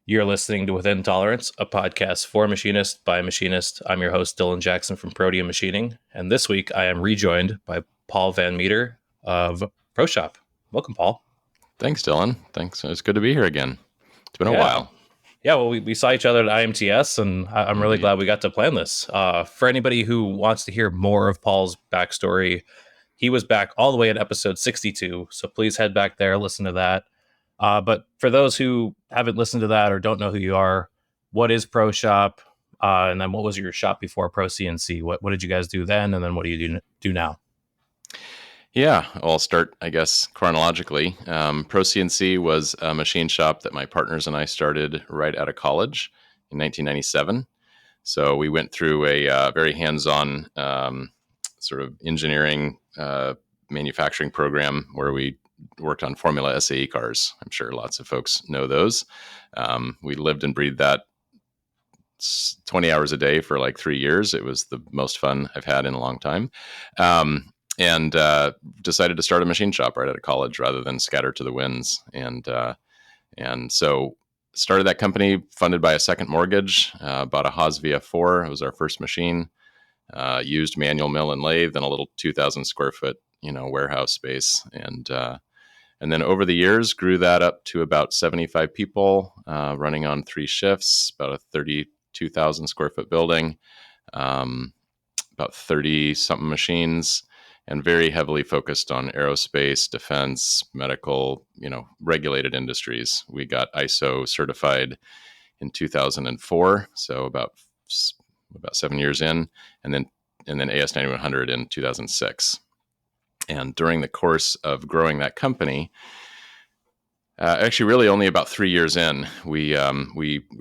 You're listening to Within Tolerance, a podcast for machinists by machinists. I'm your host, Dylan Jackson from Proteum Machining. And this week I am rejoined by Paul Van Metre of ProShop. Welcome, Paul. Thanks, Dylan. Thanks. It's good to be here again. It's been a Yeah. while. Yeah, well, we saw each other at IMTS, and I'm really Indeed. glad we got to plan this. For anybody who wants to hear more of Paul's backstory, he was back all the way at episode 62, so please head back there, listen to that. But for those who haven't listened to that or don't know who you are, what is ProShop? And then what was your shop before ProCNC? What did you guys do then? And then what do you do now? Yeah, I'll start, I guess, chronologically. ProCNC was a machine shop that my partners and I started right out of college in 1997. So we went through a very hands-on sort of engineering manufacturing program where we worked on Formula SAE cars. I'm sure lots of folks know those. We lived and breathed that 20 hours a day for like 3 years. It was the most fun I've had in a long time. And decided to start a machine shop right out of college rather than scatter to the winds. And so started that company funded by a second mortgage, bought a Haas VF4. It was our first machine, used manual mill and lathe and a little 2,000 square foot, warehouse space. And then over the years, grew that up to about 75 people, running on 3 shifts, about a 32,000 square foot building, about 30 something machines, and very heavily focused on aerospace, defense, medical, regulated industries. We got ISO certified in 2004, so about 7 years in, and then AS9100 in 2006. And during the course of growing that company, actually really only about 3 years in, we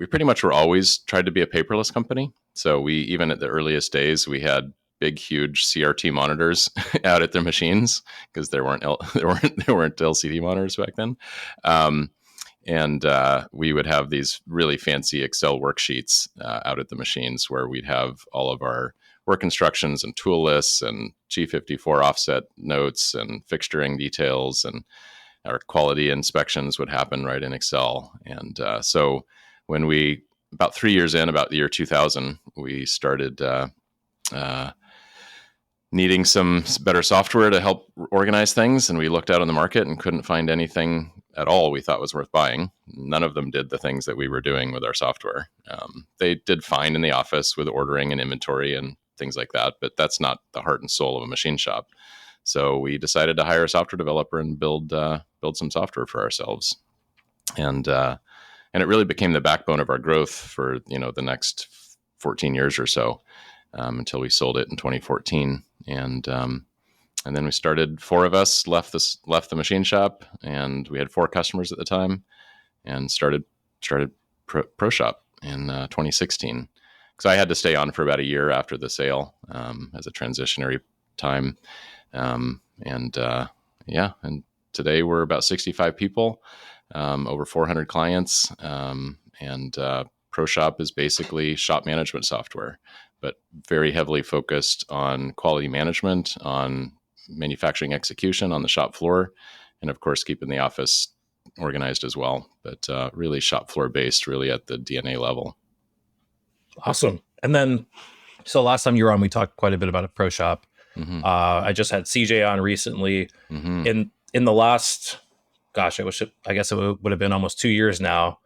pretty much were always tried to be a paperless company. So we, even at the earliest days, we had big, huge CRT monitors out at their machines because there weren't LCD monitors back then. And we would have these really fancy Excel worksheets out at the machines where we'd have all of our work instructions and tool lists and G54 offset notes and fixturing details, and our quality inspections would happen right in Excel. And so when we, about 3 years in, about the year 2000, we started needing some better software to help organize things. And we looked out on the market and couldn't find anything at all we thought was worth buying. None of them did the things that we were doing with our software. They did fine in the office with ordering and inventory and things like that, but that's not the heart and soul of a machine shop. So we decided to hire a software developer and build some software for ourselves. And it really became the backbone of our growth for, the next 14 years or so, until we sold it in 2014. And then we started, 4 of us left the machine shop, and we had 4 customers at the time, and started ProShop in 2016. Because I had to stay on for about a year after the sale as a transitionary time. And today we're about 65 people, over 400 clients. And ProShop is basically shop management software, but very heavily focused on quality management, on manufacturing execution on the shop floor, and of course, keeping the office organized as well. But really shop floor based, really at the DNA level. Awesome. And then, so last time you were on, we talked quite a bit about a ProShop. Mm-hmm. I just had CJ on recently. Mm-hmm. In the last, I guess it would have been almost 2 years now.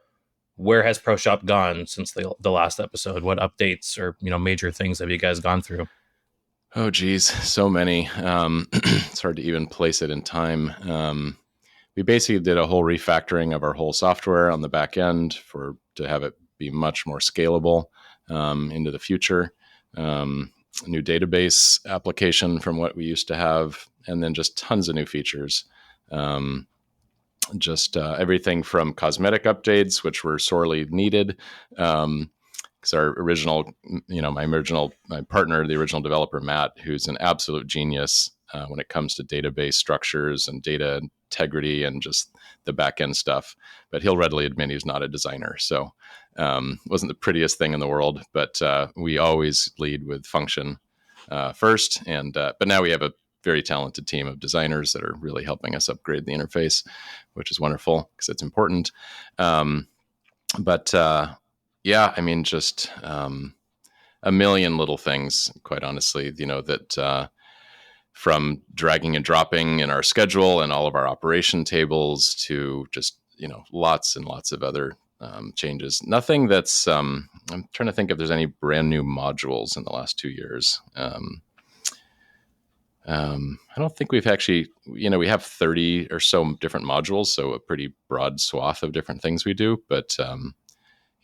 Where has ProShop gone since the last episode? What updates or major things have you guys gone through? Oh, geez, so many. It's hard to even place it in time. We basically did a whole refactoring of our whole software on the back end to have it be much more scalable into the future. New database application from what we used to have, and then just tons of new features. Everything from cosmetic updates, which were sorely needed, because our original, my partner, the original developer, Matt, who's an absolute genius when it comes to database structures and data integrity and just the back end stuff. But he'll readily admit he's not a designer. So wasn't the prettiest thing in the world, but we always lead with function first. But now we have a very talented team of designers that are really helping us upgrade the interface, which is wonderful because it's important. But yeah, I mean, just a million little things, quite honestly, that from dragging and dropping in our schedule and all of our operation tables to just, lots and lots of other changes. Nothing that's, I'm trying to think if there's any brand new modules in the last 2 years. I don't think we've actually, we have 30 or so different modules, so a pretty broad swath of different things we do. But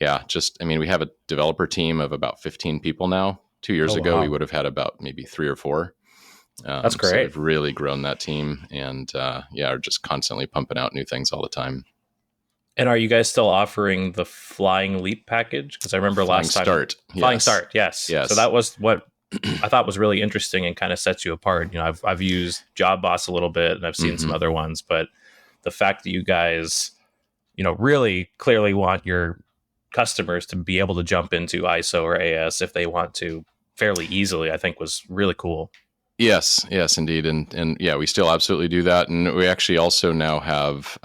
yeah, just, I mean, we have a developer team of about 15 people now. 2 years Oh, ago, we wow. would have had about maybe three or four. That's So great. we've really grown that team, and yeah, are just constantly pumping out new things all the time. And are you guys still offering the Flying Leap package? Because I remember Flying last time, Start, Flying yes, Start, yes. So yes. that was what I thought was really interesting and kind of sets you apart. I've used Job Boss a little bit, and I've seen some Hmm. other ones, but the fact that you guys, really clearly want your customers to be able to jump into ISO or AS if they want to fairly easily, I think was really cool. Yes, yes, indeed, and yeah, we still absolutely do that, and we actually also now have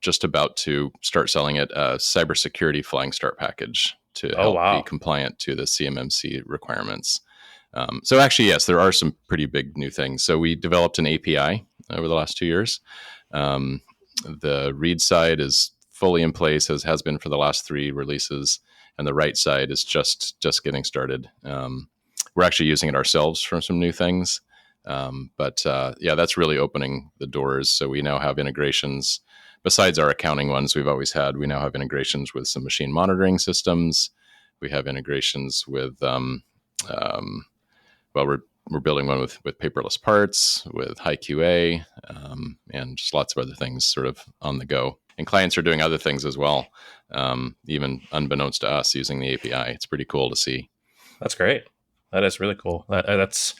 just about to start selling it a cybersecurity Flying Start package to Oh, help be wow. compliant to the CMMC requirements. So actually, yes, there are some pretty big new things. So we developed an API over the last 2 years. Um, the read side is fully in place, as has been for the last three releases, and the write side is just getting started. We're actually using it ourselves for some new things. But yeah, that's really opening the doors. So we now have integrations besides our accounting ones we've always had. We now have integrations with some machine monitoring systems. We have integrations with, um, well, we're building one with paperless parts, with high QA, and just lots of other things sort of on the go. And clients are doing other things as well, even unbeknownst to us, using the API. It's pretty cool to see. That's great. That is really cool. That's,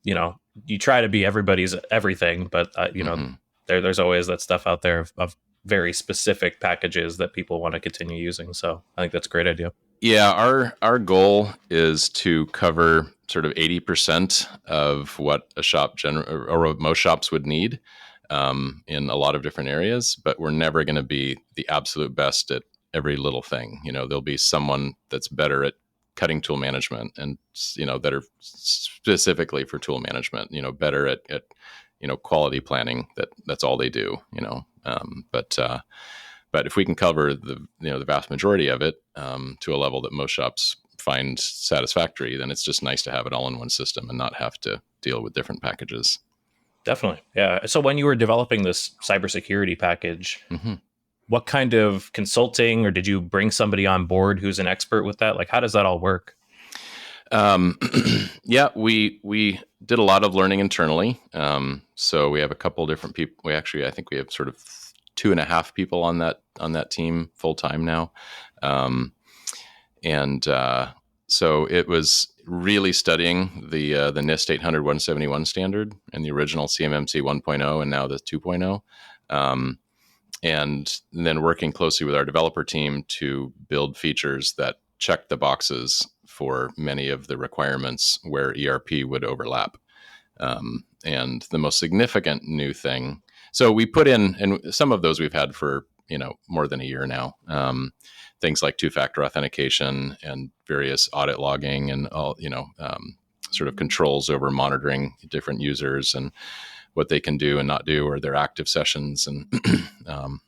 you try to be everybody's everything, but, Hmm. there's always that stuff out there of very specific packages that people want to continue using. So I think that's a great idea. Yeah, our goal is to cover sort of 80% of what a shop or what most shops would need, in a lot of different areas, but we're never going to be the absolute best at every little thing. There'll be someone that's better at cutting tool management, and that are specifically for tool management. Better at quality planning. That's all they do. But if we can cover the vast majority of it, to a level that most shops find satisfactory, then it's just nice to have it all in one system and not have to deal with different packages. Definitely. Yeah. So when you were developing this cybersecurity package, Hmm. what kind of consulting, or did you bring somebody on board who's an expert with that? Like, how does that all work? Um, yeah, we did a lot of learning internally. So we have a couple different people. I think we have sort of two and a half people on that team full time now. Um, and so it was really studying the NIST 800-171 standard and the original CMMC 1.0 and now the 2.0. And then working closely with our developer team to build features that check the boxes for many of the requirements where ERP would overlap. And the most significant new thing, so we put in, and some of those we've had for more than a year now. Things like two-factor authentication and various audit logging and all sort of controls over monitoring different users and what they can do and not do, or their active sessions, and um,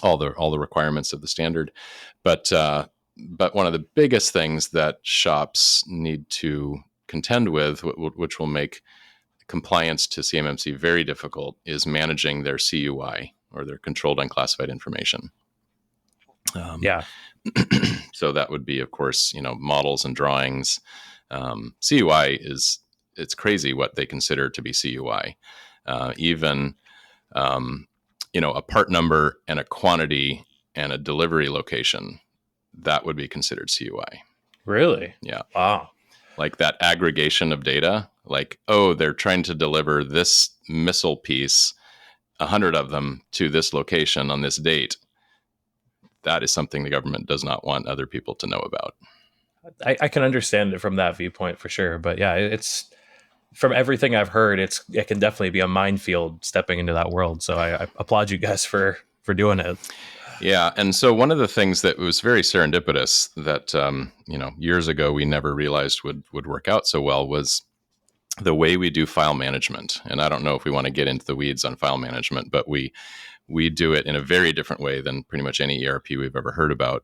all the requirements of the standard. But one of the biggest things that shops need to contend with, which will make compliance to CMMC very difficult, is managing their CUI, or their controlled unclassified information. Um, Yeah. so that would be, of course, models and drawings. CUI it's crazy what they consider to be CUI. Even a part number and a quantity and a delivery location, that would be considered CUI. Really? Yeah. Wow. Like that aggregation of data, like, oh, they're trying to deliver this missile piece, 100 of them, to this location on this date. That is something the government does not want other people to know about. I can understand it from that viewpoint for sure. But yeah, it's from everything I've heard, it can definitely be a minefield stepping into that world. So I applaud you guys for doing it. Yeah, and so one of the things that was very serendipitous that years ago we never realized would work out so well was the way we do file management. And I don't know if we want to get into the weeds on file management, but we do it in a very different way than pretty much any ERP we've ever heard about.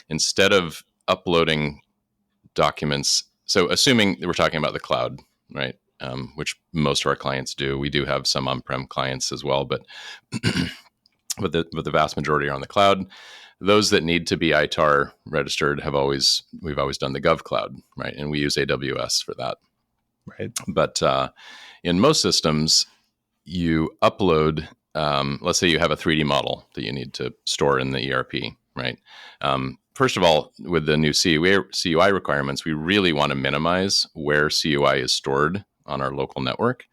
Instead of uploading documents, so assuming that we're talking about the cloud, right? Which most of our clients do. We do have some on-prem clients as well, but but the vast majority are on the cloud. Those that need to be ITAR registered we've always done the Gov Cloud, right? And we use AWS for that. Right. But in most systems, you upload, let's say you have a 3D model that you need to store in the ERP, right? First of all, with the new CUI requirements, we really want to minimize where CUI is stored on our local network,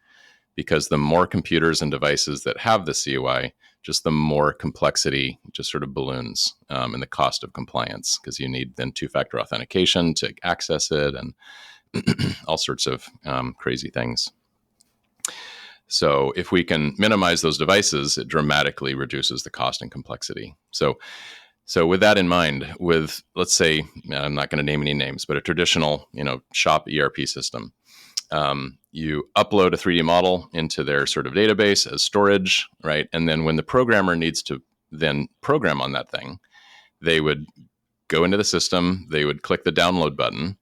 because the more computers and devices that have the CUI, just the more complexity just sort of balloons and the cost of compliance, because you need then two-factor authentication to access it and all sorts of crazy things. So if we can minimize those devices, it dramatically reduces the cost and complexity. So with that in mind, with, let's say, I'm not going to name any names, but a traditional, shop ERP system, you upload a 3D model into their sort of database as storage, right? And then when the programmer needs to then program on that thing, they would go into the system, they would click the download button,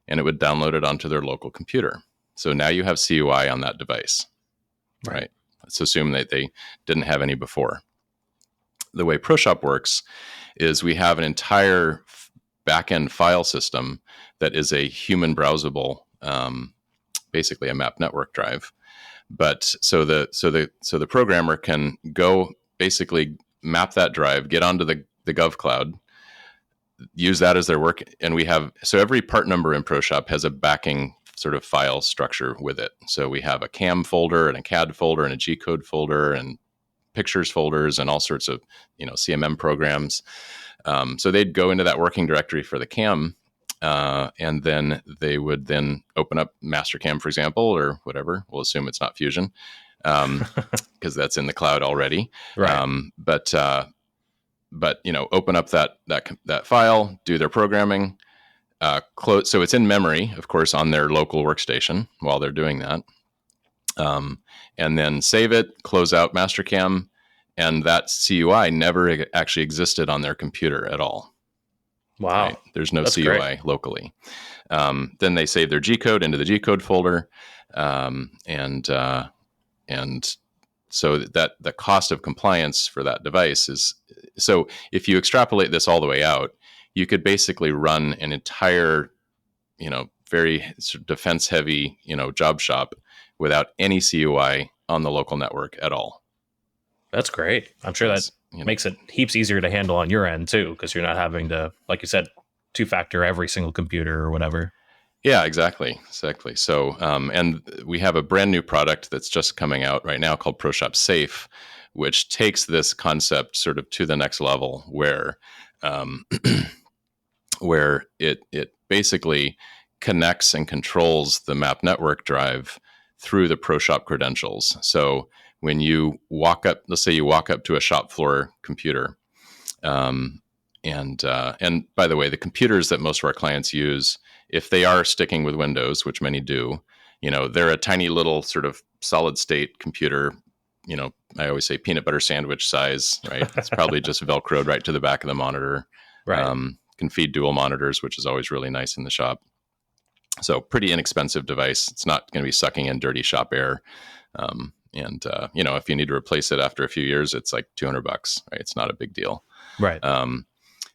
and it would download it onto their local computer. So now you have CUI on that device, right? Let's assume that they didn't have any before. The way ProShop works is we have an entire backend file system that is a human browsable, basically a map network drive. But so the programmer can go basically map that drive, get onto the Gov Cloud, use that as their work, and we have, so every part number in ProShop has a backing sort of file structure with it. So we have a CAM folder and a CAD folder and a G code folder and pictures folders and all sorts of CMM programs. So they'd go into that working directory for the CAM, and then they would then open up Mastercam, for example, or whatever. We'll assume it's not Fusion, because that's in the cloud already. Right. But open up that file, do their programming, close. So it's in memory, of course, on their local workstation while they're doing that. And then save it, close out Mastercam, and that CUI never actually existed on their computer at all. Wow. Right? There's no That's CUI great. locally. Then they save their G code into the G code folder, and so that the cost of compliance for that device is, so if you extrapolate this all the way out, you could basically run an entire, very defense heavy, job shop without any CUI on the local network at all. That's great. I'm sure that makes it heaps easier to handle on your end too, because you're not having to, like you said, two-factor every single computer or whatever. Yeah, exactly. So, and we have a brand new product that's just coming out right now called ProShop Safe, which takes this concept sort of to the next level, where where it basically connects and controls the map network drive through the ProShop credentials. So when you walk up, let's say you walk up to a shop floor computer, and by the way, the computers that most of our clients use, if they are sticking with Windows, which many do, they're a tiny little sort of solid state computer. I always say peanut butter sandwich size, right? It's probably just Velcroed right to the back of the monitor. Right. Can feed dual monitors, which is always really nice in the shop. So pretty inexpensive device. It's not going to be sucking in dirty shop air. If you need to replace it after a few years, it's like $200, right? It's not a big deal. Right.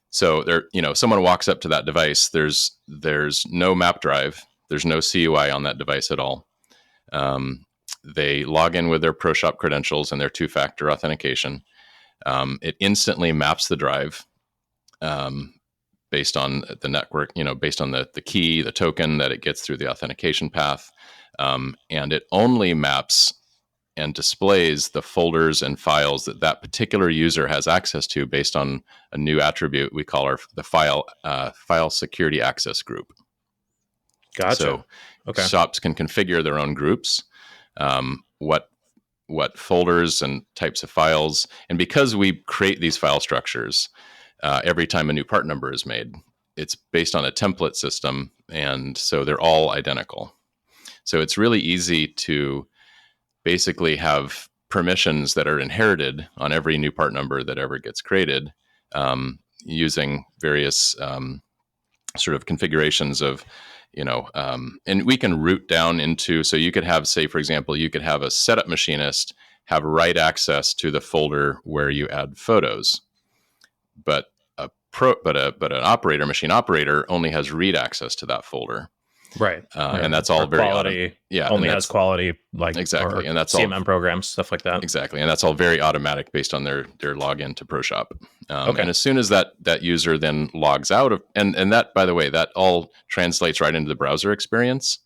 So there, someone walks up to that device. There's no map drive. There's no CUI on that device at all. They log in with their ProShop credentials and their two-factor authentication. It instantly maps the drive based on the network, based on the key, the token that it gets through the authentication path. And it only maps and displays the folders and files that particular user has access to based on a new attribute we call the file security access group. Gotcha. So okay. shops can configure their own groups. What what folders and types of files. And because we create these file structures every time a new part number is made, it's based on a template system. And so they're all identical. So it's really easy to basically have permissions that are inherited on every new part number that ever gets created, using various sort of configurations of, and we can root down into, so you could have, say, for example, you could have a setup machinist have write access to the folder where you add photos, but an machine operator only has read access to that folder. Right. And that's all very quality. Only has quality, like exactly, and that's CMM all programs, stuff like that. exactly, and that's all very automatic based on their login to ProShop. Okay. And as soon as that user then logs out of, and that, by the way, that all translates right into the browser experience.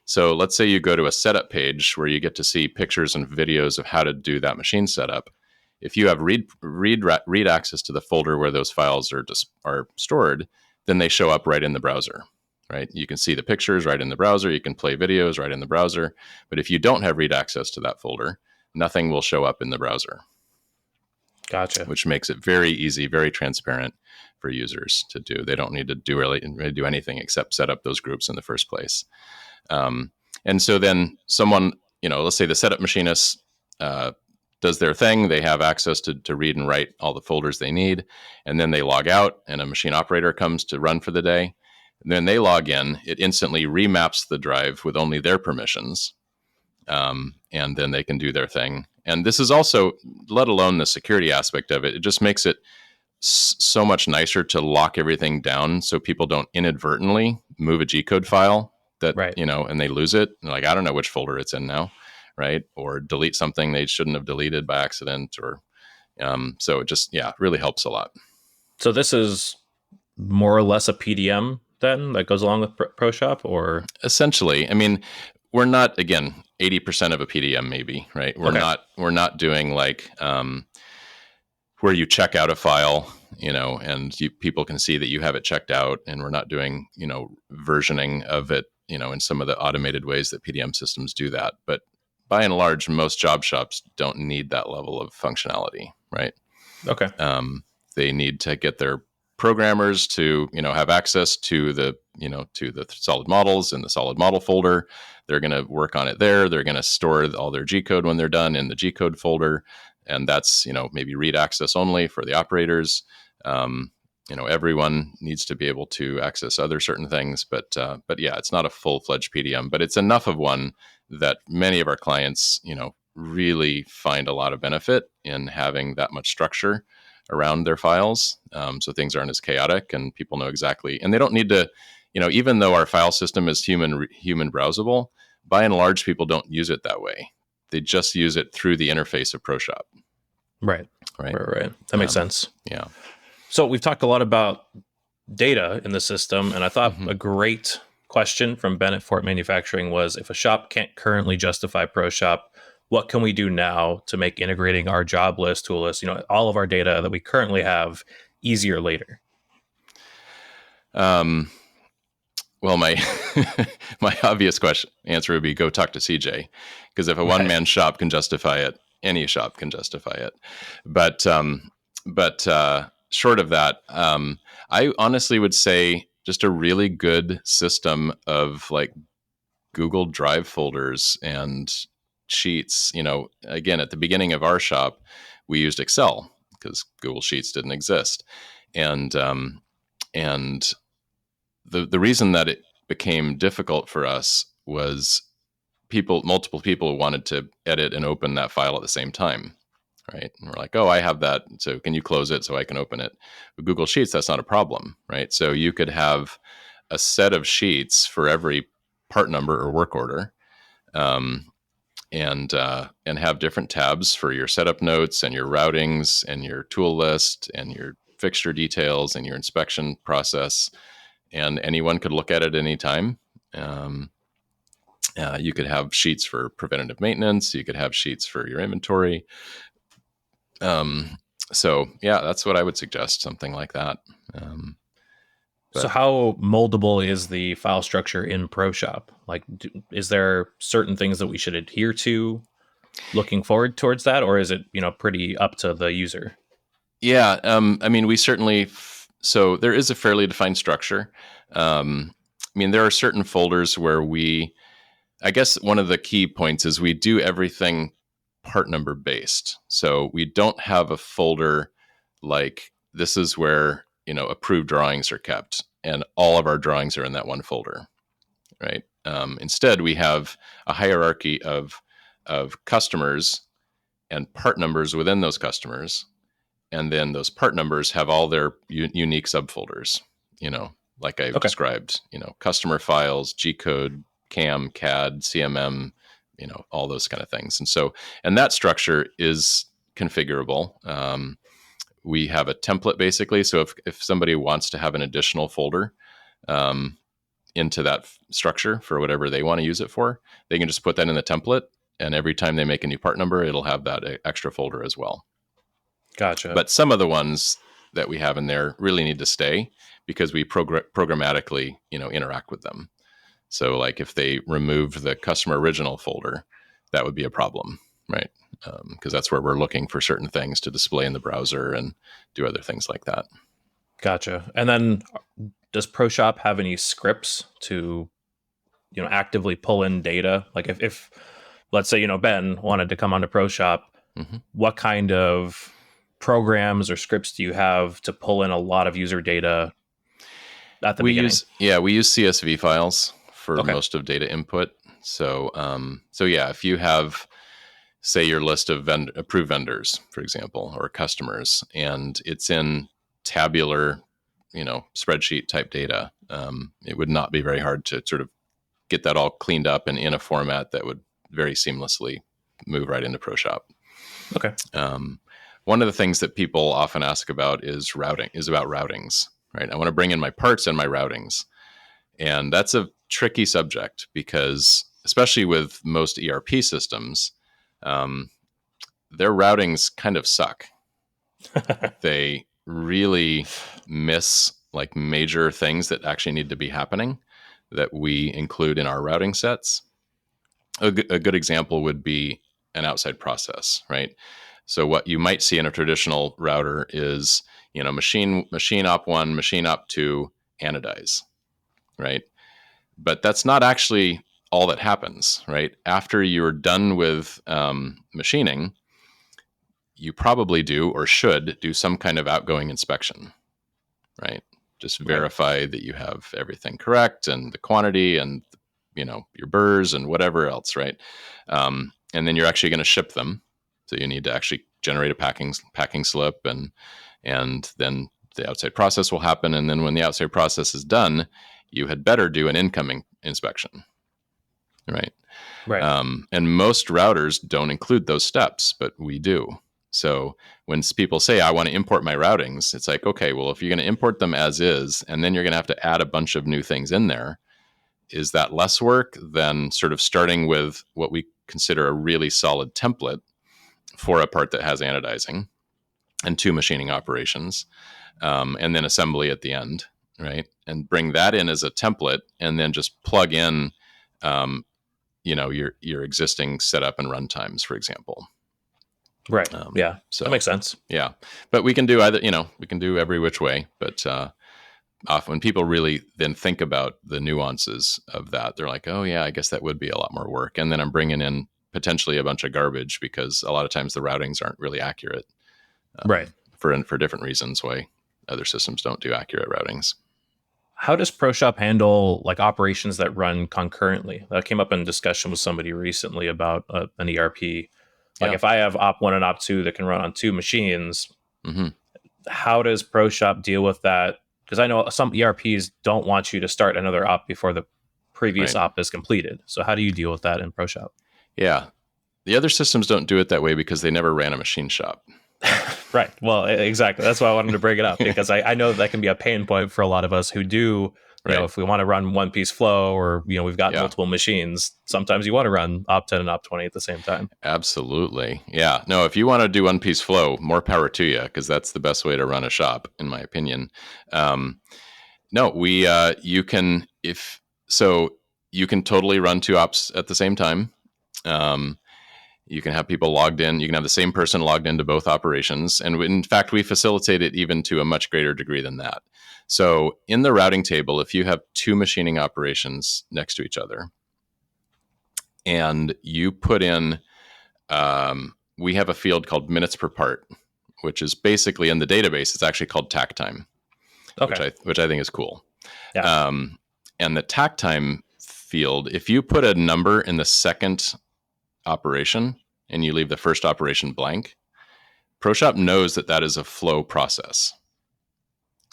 So let's say you go to a setup page where you get to see pictures and videos of how to do that machine setup. If you have read access to the folder where those files are stored, then they show up right in the browser. Right? You can see the pictures right in the browser. You can play videos right in the browser. But if you don't have read access to that folder, nothing will show up in the browser. Gotcha. Which makes it very easy, very transparent for users to do. They don't need to do anything except set up those groups in the first place. And so then someone, let's say the setup machinist does their thing. They have access to read and write all the folders they need. And then they log out and a machine operator comes to run for the day. And then they log in, it instantly remaps the drive with only their permissions. And then they can do their thing. And this is also, let alone the security aspect of it, it just makes it so much nicer to lock everything down so people don't inadvertently move a G-code file that, right. And they lose it. And like, I don't know which folder it's in now, right? Or delete something they shouldn't have deleted by accident. Or so it just, really helps a lot. So this is more or less a PDM then that goes along with ProShop, or essentially, I mean, we're not, again, 80% of a PDM maybe, right? We're not doing like where you check out a file, and people can see that you have it checked out, and we're not doing, versioning of it, in some of the automated ways that PDM systems do that. But by and large, most job shops don't need that level of functionality, right? Okay. They need to get their programmers to have access to the solid models in the solid model folder. They're going to work on it there. They're going to store all their G code when they're done in the G code folder, and that's maybe read access only for the operators. Everyone needs to be able to access other certain things, but yeah, it's not a full-fledged PDM, but it's enough of one that many of our clients really find a lot of benefit in having that much structure around their files, so things aren't as chaotic, and people know exactly. And they don't need to, even though our file system is human browsable, by and large, people don't use it that way. They just use it through the interface of ProShop. Right. That makes sense. Yeah. So we've talked a lot about data in the system, and I thought a great question from Bennett Fort Manufacturing was, if a shop can't currently justify ProShop, what can we do now to make integrating our job list, tool list, all of our data that we currently have easier later? Well, my my obvious answer would be go talk to CJ, because if a one-man shop can justify it, any shop can justify it. But short of that, I honestly would say just a really good system of like Google Drive folders and sheets. Again, at the beginning of our shop, we used Excel because Google Sheets didn't exist, and the reason that it became difficult for us was multiple people wanted to edit and open that file at the same time, right? And we're like, oh, I have that, so can you close it so I can open it? With Google Sheets, that's not a problem, right? So you could have a set of sheets for every part number or work order, and have different tabs for your setup notes and your routings and your tool list and your fixture details and your inspection process, and anyone could look at it any time. You could have sheets for preventative maintenance. You could have sheets for your inventory. So yeah, that's what I would suggest, something like that. So how moldable is the file structure in ProShop? Like, is there certain things that we should adhere to? looking forward towards that, or is it pretty up to the user? Yeah, I mean, we certainly. So there is a fairly defined structure. I mean, there are certain folders where I guess one of the key points is we do everything part number based. So we don't have a folder like this is where, approved drawings are kept and all of our drawings are in that one folder, right? Instead, we have a hierarchy of customers and part numbers within those customers, and then those part numbers have all their unique subfolders, like I've Okay, described, customer files, G code, CAM, CAD, CMM, all those kind of things. And that structure is configurable. We have a template basically. So if somebody wants to have an additional folder um, into that structure for whatever they want to use it for, they can just put that in the template. And every time they make a new part number, it'll have that extra folder as well. gotcha. But some of the ones that we have in there really need to stay because we programmatically, interact with them. So like if they remove the customer original folder, that would be a problem, right? Because that's where we're looking for certain things to display in the browser and do other things like that. Gotcha. And then does ProShop have any scripts to actively pull in data? Like if let's say Ben wanted to come onto ProShop, Mm-hmm. what kind of programs or scripts do you have to pull in a lot of user data at the beginning? We use CSV files for Okay. most of data input. So yeah, if you have, say, your list of approved vendors, for example, or customers, and it's in tabular, spreadsheet type data, it would not be very hard to sort of get that all cleaned up and in a format that would very seamlessly move right into ProShop. Okay. One of the things that people often ask about is about routings, right? I want to bring in my parts and my routings. And that's a tricky subject because, especially with most ERP systems, their routings kind of suck. They really miss like major things that actually need to be happening that we include in our routing sets. A good example would be an outside process, right? So what you might see in a traditional router is, machine op 1, machine op 2, anodize, right? But that's not actually all that happens, right? After you're done with machining, you probably do or should do some kind of outgoing inspection, right? Just Right. verify that you have everything correct and the quantity and your burrs and whatever else, right? And then you're actually going to ship them, so you need to actually generate a packing slip, and then the outside process will happen. And then when the outside process is done, you had better do an incoming inspection, right? Right. And most routers don't include those steps, but we do. So when people say, I want to import my routings, it's like, okay, well, if you're going to import them as is, and then you're going to have to add a bunch of new things in there, is that less work than sort of starting with what we consider a really solid template for a part that has anodizing and 2 machining operations, and then assembly at the end, right? And bring that in as a template, and then just plug in, your existing setup and run times, for example. Right. Yeah. So That makes sense. yeah, but we can do either. We can do every which way. But often when people really then think about the nuances of that, they're like, oh yeah, I guess that would be a lot more work. And then I'm bringing in potentially a bunch of garbage because a lot of times the routings aren't really accurate. Right. For different reasons why other systems don't do accurate routings. How does ProShop handle like operations that run concurrently? That came up in discussion with somebody recently about an ERP. Like Yeah. if I have op 1 and op 2 that can run on 2 machines, Mm-hmm. how does ProShop deal with that? Because I know some ERPs don't want you to start another op before the previous Right. op is completed. So how do you deal with that in ProShop? Yeah. The other systems don't do it that way because they never ran a machine shop. Right. Well, exactly. That's why I wanted to bring it up, because I know that can be a pain point for a lot of us who do, Right. if we want to run one piece flow, or, we've got Yeah. multiple machines, sometimes you want to run op 10 and op 20 at the same time. Absolutely. Yeah. No, if you want to do one piece flow, more power to you, because that's the best way to run a shop, in my opinion. No, you can, you can totally run 2 ops at the same time. You can have people logged in. You can have the same person logged into both operations. And in fact, we facilitate it even to a much greater degree than that. So in the routing table, if you have two machining operations next to each other and you put in, we have a field called minutes per part, which is basically in the database, it's actually called tack time, Okay. which I think is cool. Yeah. And the tack time field, if you put a number in the second operation and you leave the first operation blank, ProShop knows that that is a flow process.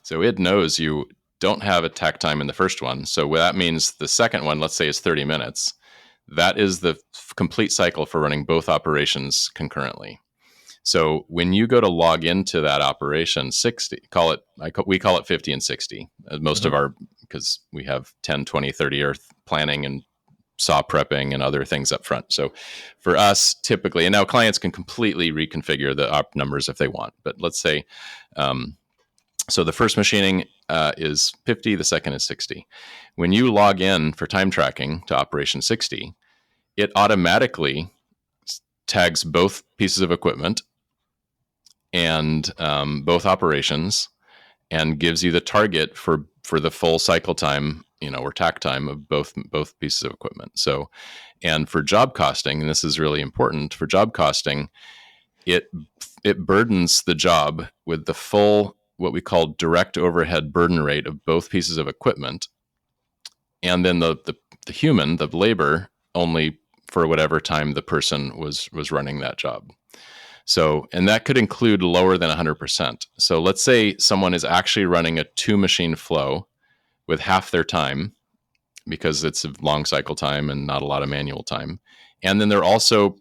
So it knows you don't have a tack time in the first one. So that means the second one, let's say, is 30 minutes. That is the complete cycle for running both operations concurrently. So when you go to log into that operation, 60, we call it 50 and 60. Most of our, because we have 10, 20, 30 earth planning and saw prepping and other things up front. So for us, typically, and now clients can completely reconfigure the op numbers if they want. But let's say, so the first machining is 50, the second is 60. When you log in for time tracking to operation 60, it automatically tags both pieces of equipment and both operations, and gives you the target for the full cycle time, or tack time of both pieces of equipment. So, and for job costing, and this is really important for job costing, it burdens the job with the full, what we call direct overhead burden rate of both pieces of equipment, and then the human, the labor, only for whatever time the person was running that job. So, and that could include lower than 100%. So let's say someone is actually running a 2-machine flow with half their time because it's a long cycle time and not a lot of manual time. And then they're also,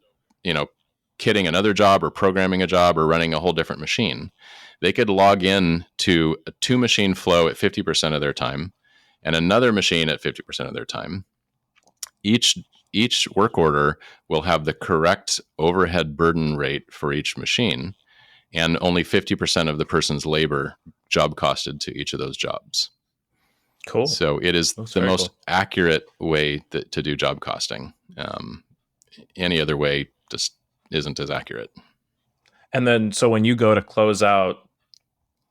kitting another job or programming a job or running a whole different machine. They could log in to a 2-machine flow at 50% of their time and another machine at 50% of their time. Each work order will have the correct overhead burden rate for each machine, and only 50% of the person's labor job costed to each of those jobs. Cool. So it is the most accurate way to do job costing. Any other way just isn't as accurate. And then, so when you go to close out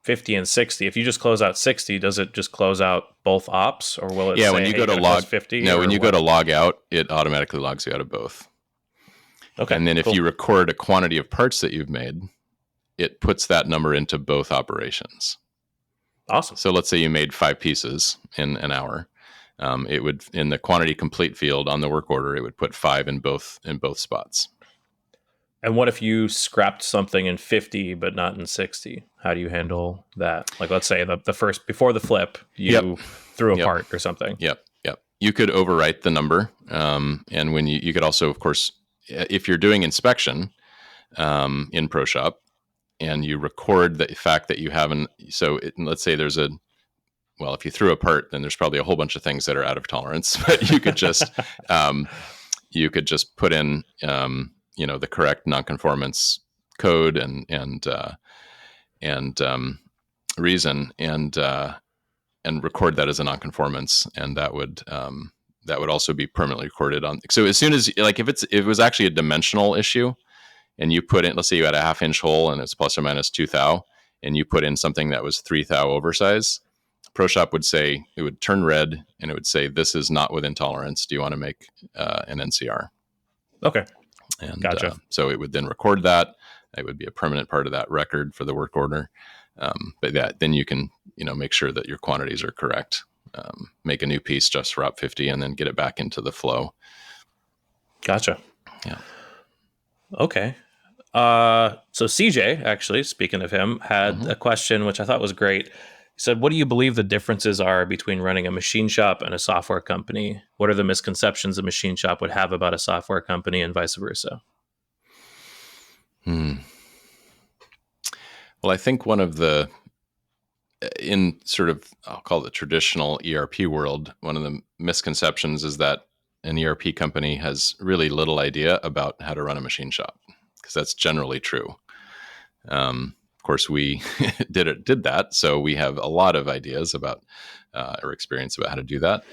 50 and 60, if you just close out 60, does it just close out both ops, or will it say, when you go to log 50? No, when you go to log out, it automatically logs you out of both. Okay. And then if you record a quantity of parts that you've made, it puts that number into both operations. Awesome. So let's say you made 5 pieces in an hour. It would, in the quantity complete field on the work order, it would put 5 in both spots. And what if you scrapped something in 50 but not in 60? How do you handle that? Like, let's say the first, before the flip, you threw a part or something. Yep. You could overwrite the number. And when you could also, of course, if you're doing inspection in ProShop and you record the fact that you haven't, let's say there's if you threw a part, then there's probably a whole bunch of things that are out of tolerance, but you could just, put in, the correct nonconformance code and reason and record that as a nonconformance, and that would also be permanently recorded on. So as soon as, like, if it was actually a dimensional issue, and you put in, let's say you had a 1/2-inch hole and it's plus or minus 2 thou, and you put in something that was 3 thou oversize, ProShop would say, it would turn red and it would say, this is not within tolerance. Do you want to make an NCR? Okay. And gotcha. So it would then record that. It would be a permanent part of that record for the work order. But then you can, make sure that your quantities are correct. Make a new piece just for op 50 and then get it back into the flow. Gotcha. Yeah. Okay. So CJ, actually, speaking of him, had a question which I thought was great. He said, what do you believe the differences are between running a machine shop and a software company? What are the misconceptions a machine shop would have about a software company, and vice versa? Well, I think one of in sort of, I'll call it the traditional ERP world, one of the misconceptions is that an ERP company has really little idea about how to run a machine shop, because that's generally true. Of course, we did that, so we have a lot of ideas about or experience about how to do that.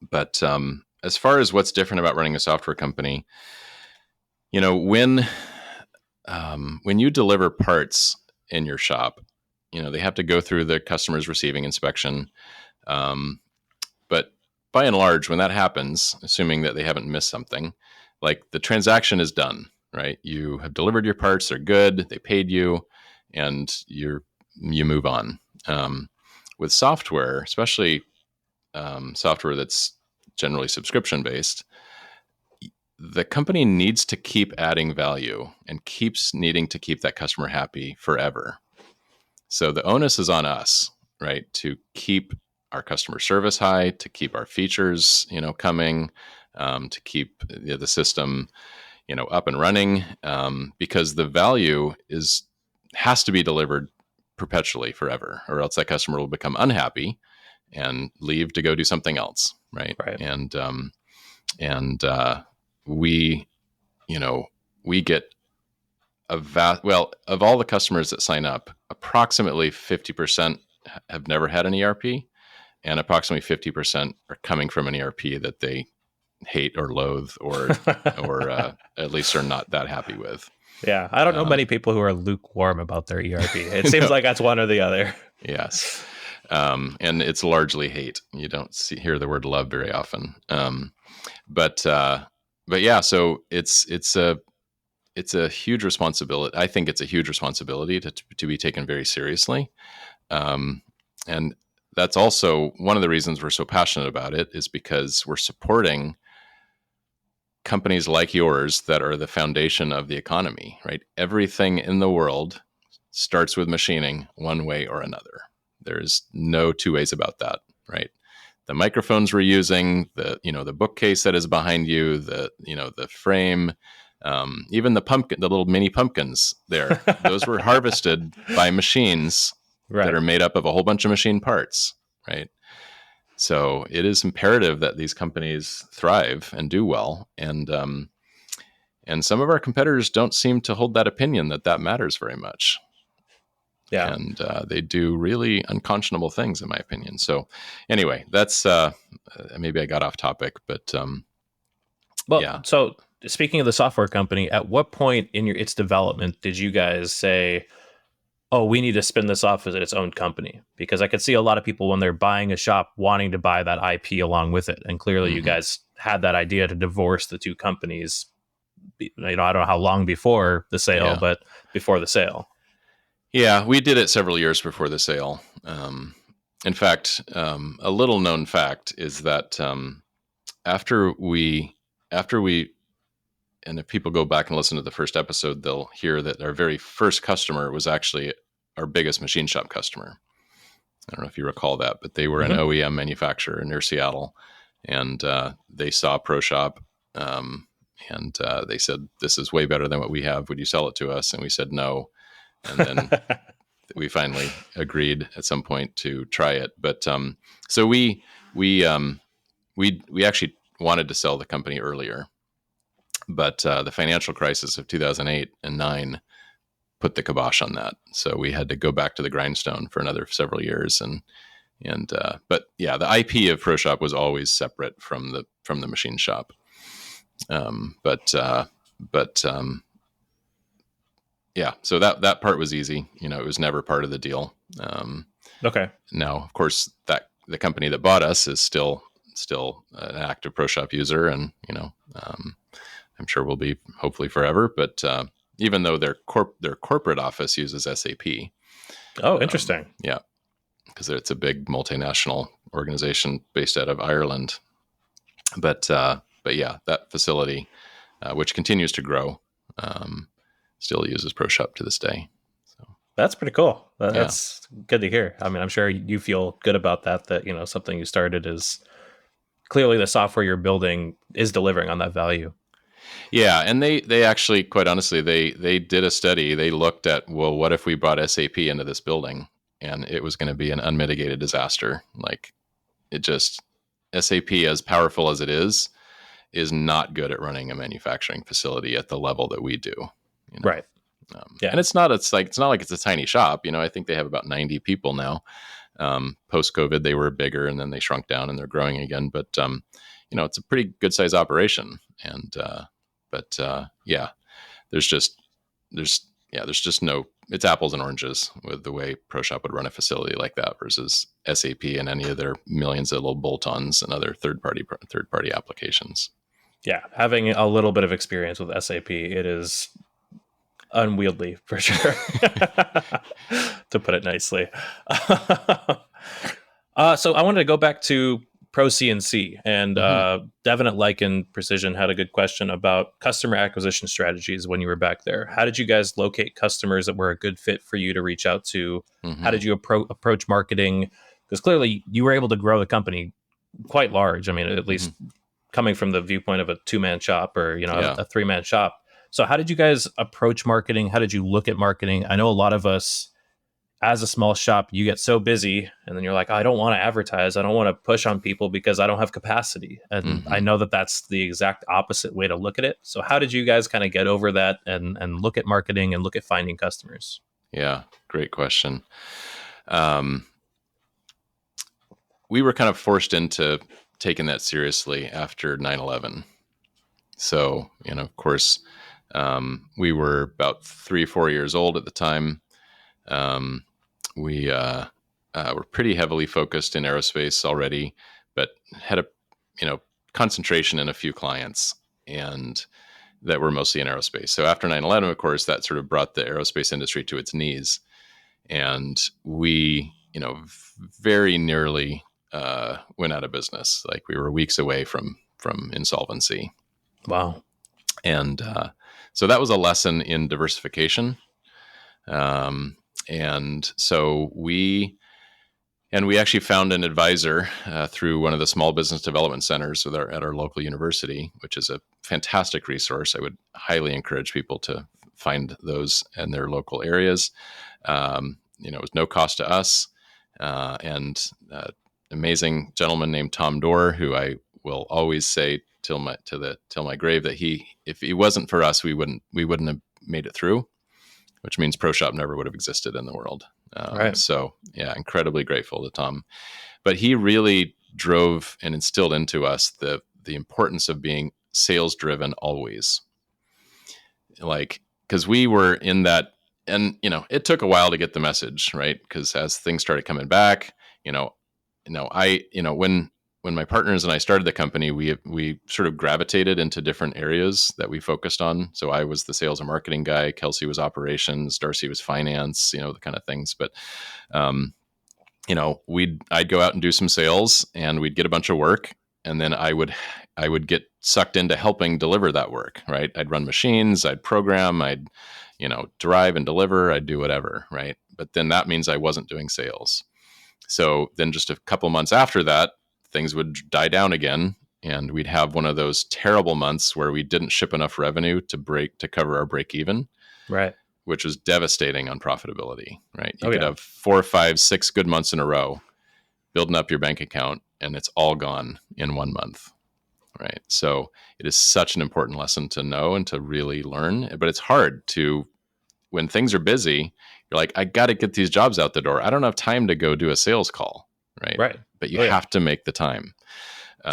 But as far as what's different about running a software company, you know, when you deliver parts in your shop, you know, they have to go through the customer's receiving inspection. But by and large, when that happens, assuming that they haven't missed something, like the transaction is done, right? You have delivered your parts, they're good, they paid you, and you move on. With software, especially software that's generally subscription based, the company needs to keep adding value and keeps needing to keep that customer happy forever. So the onus is on us, right, to keep our customer service high, to keep our features, you know, coming, to keep the system, you know, up and running, because the value has to be delivered perpetually forever, or else that customer will become unhappy and leave to go do something else, right? Right. And we, you know, we get of all the customers that sign up, approximately 50% have never had an ERP, and approximately 50% are coming from an ERP that they hate or loathe, or at least are not that happy with. Yeah, I don't know Um, many people who are lukewarm about their ERP. It seems no, like that's one or the other. yes, and it's largely hate. You don't hear the word love very often. But yeah, so it's a huge responsibility. I think it's a huge responsibility to be taken very seriously. And that's also one of the reasons we're so passionate about it, is because we're supporting companies like yours that are the foundation of the economy, right? Everything in the world starts with machining one way or another. There's no two ways about that, right? The microphones we're using, the bookcase that is behind you, the frame, even the little mini pumpkins there, those were harvested by machines that Right. are made up of a whole bunch of machine parts, right? So it is imperative that these companies thrive and do well, and some of our competitors don't seem to hold that opinion that matters very much, Yeah. and they do really unconscionable things, in my opinion. So anyway, that's maybe I got off topic, but Well, yeah. so speaking of the software company, at what point in its development did you guys say, "Oh, we need to spin this off as its own company"? Because I could see a lot of people when they're buying a shop wanting to buy that IP along with it, and clearly you Mhm. guys had that idea to divorce the two companies. You know, I don't know how long before the sale, Yeah. but before the sale. Yeah, we did it several years before the sale. In fact, a little known fact is that after we, after we, and if people go back and listen to the first episode, they'll hear that our very first customer was actually our biggest machine shop customer. I don't know if you recall that, but they were an Mm-hmm. OEM manufacturer near Seattle, and they saw ProShop, and they said, "This is way better than what we have. Would you sell it to us?" And we said no. And then we finally agreed at some point to try it. But so we actually wanted to sell the company earlier, but the financial crisis of 2008 and 9 put the kibosh on that. So we had to go back to the grindstone for another several years. And but yeah, the IP of ProShop was always separate from the machine shop. But yeah, so that part was easy. You know, it was never part of the deal. Okay. Now, of course, that the company that bought us is still an active ProShop user, and I'm sure will be hopefully forever. But even though their corporate office uses SAP, Oh, interesting. yeah, because it's a big multinational organization based out of Ireland. But yeah, that facility, which continues to grow, still uses ProShop to this day. So That's pretty cool. yeah. That's good to hear. I mean, I'm sure you feel good about that. That something you started is clearly the software you're building is delivering on that value. Yeah, and they actually, quite honestly, they did a study. They looked at, well, what if we brought SAP into this building, and it was going to be an unmitigated disaster. Like, it just, SAP, as powerful as it is not good at running a manufacturing facility at the level that we do. You know, Right. Yeah. and it's not like it's a tiny shop. You know, I think they have about 90 people now. Post COVID, they were bigger, and then they shrunk down, and they're growing again. But it's a pretty good size operation. And, yeah, there's just, there's just no, it's apples and oranges with the way ProShop would run a facility like that versus SAP and any of their millions of little bolt-ons and other third-party applications. Yeah, having a little bit of experience with SAP, it is unwieldy for sure, to put it nicely. So I wanted to go back to Pro CNC, and Devin at Like and Precision had a good question about customer acquisition strategies when you were back there. How did you guys locate customers that were a good fit for you to reach out to? How did you approach marketing? Because clearly you were able to grow the company quite large. I mean, at least coming from the viewpoint of a 2-man shop or, a 3-man shop. So how did you guys approach marketing? How did you look at marketing? I know a lot of us, as a small shop, you get so busy and then you're like, I don't want to advertise. I don't want to push on people because I don't have capacity. And I know that that's the exact opposite way to look at it. So how did you guys kind of get over that and look at marketing and look at finding customers? Yeah, great question. We were kind of forced into taking that seriously after 9/11. So, of course, we were about 3 or 4 years old at the time. We were pretty heavily focused in aerospace already, but had a concentration in a few clients, and that were mostly in aerospace. So after 9/11, of course, that sort of brought the aerospace industry to its knees, and we very nearly went out of business. Like, we were weeks away from insolvency. Wow. And so that was a lesson in diversification. And so we actually found an advisor through one of the small business development centers at our local university, which is a fantastic resource. I would highly encourage people to find those in their local areas. It was no cost to us. And amazing gentleman named Tom Dorr, who I will always say till my grave that if he wasn't for us, we wouldn't have made it through, which means ProShop never would have existed in the world. Right. So yeah, incredibly grateful to Tom, but he really drove and instilled into us the importance of being sales driven always. Like, because we were in that, and it took a while to get the message, right? Because as things started coming back, when my partners and I started the company, we sort of gravitated into different areas that we focused on. So I was the sales and marketing guy, Kelsey was operations, Darcy was finance, the kind of things. But I'd go out and do some sales, and we'd get a bunch of work, and then I would get sucked into helping deliver that work, right? I'd run machines, I'd program, I'd drive and deliver, I'd do whatever, right? But then that means I wasn't doing sales. So then just a couple months after that, things would die down again, and we'd have one of those terrible months where we didn't ship enough revenue to cover our break even, right? Which was devastating on profitability, right? You could have 4, 5, 6 good months in a row building up your bank account, and it's all gone in 1 month, right? So it is such an important lesson to know and to really learn, but it's hard to, when things are busy, you're like, I got to get these jobs out the door. I don't have time to go do a sales call, right? Right. But you have to make the time.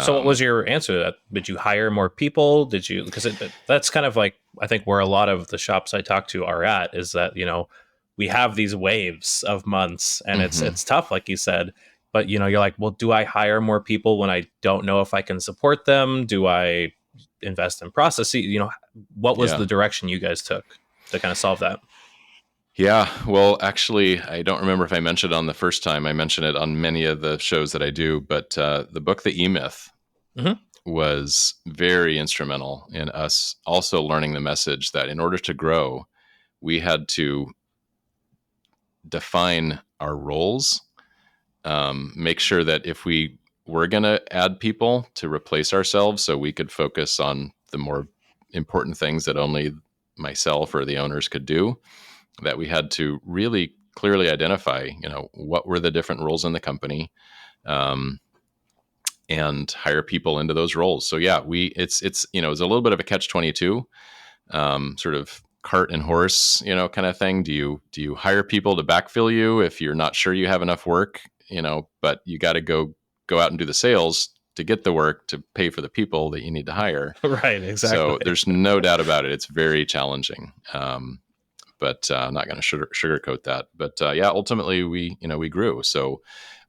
So what was your answer to that? Did you hire more people? Did you, because that's kind of like, I think where a lot of the shops I talk to are at, is that, we have these waves of months, and it's tough, like you said, but you're like, well, do I hire more people when I don't know if I can support them? Do I invest in processes? What was the direction you guys took to kind of solve that? Yeah, well, actually, I don't remember if I mentioned it on the first time. I mentioned it on many of the shows that I do, but the book, The E-Myth, was very instrumental in us also learning the message that in order to grow, we had to define our roles, make sure that if we were going to add people, to replace ourselves so we could focus on the more important things that only myself or the owners could do, that we had to really clearly identify, what were the different roles in the company, and hire people into those roles. So yeah, it's a little bit of a catch-22, sort of cart and horse, kind of thing. Do you hire people to backfill you if you're not sure you have enough work, but you got to go out and do the sales to get the work to pay for the people that you need to hire. Right, So exactly. there's no doubt about it. It's very challenging. But I'm not going to sugarcoat that. But yeah, ultimately we grew. So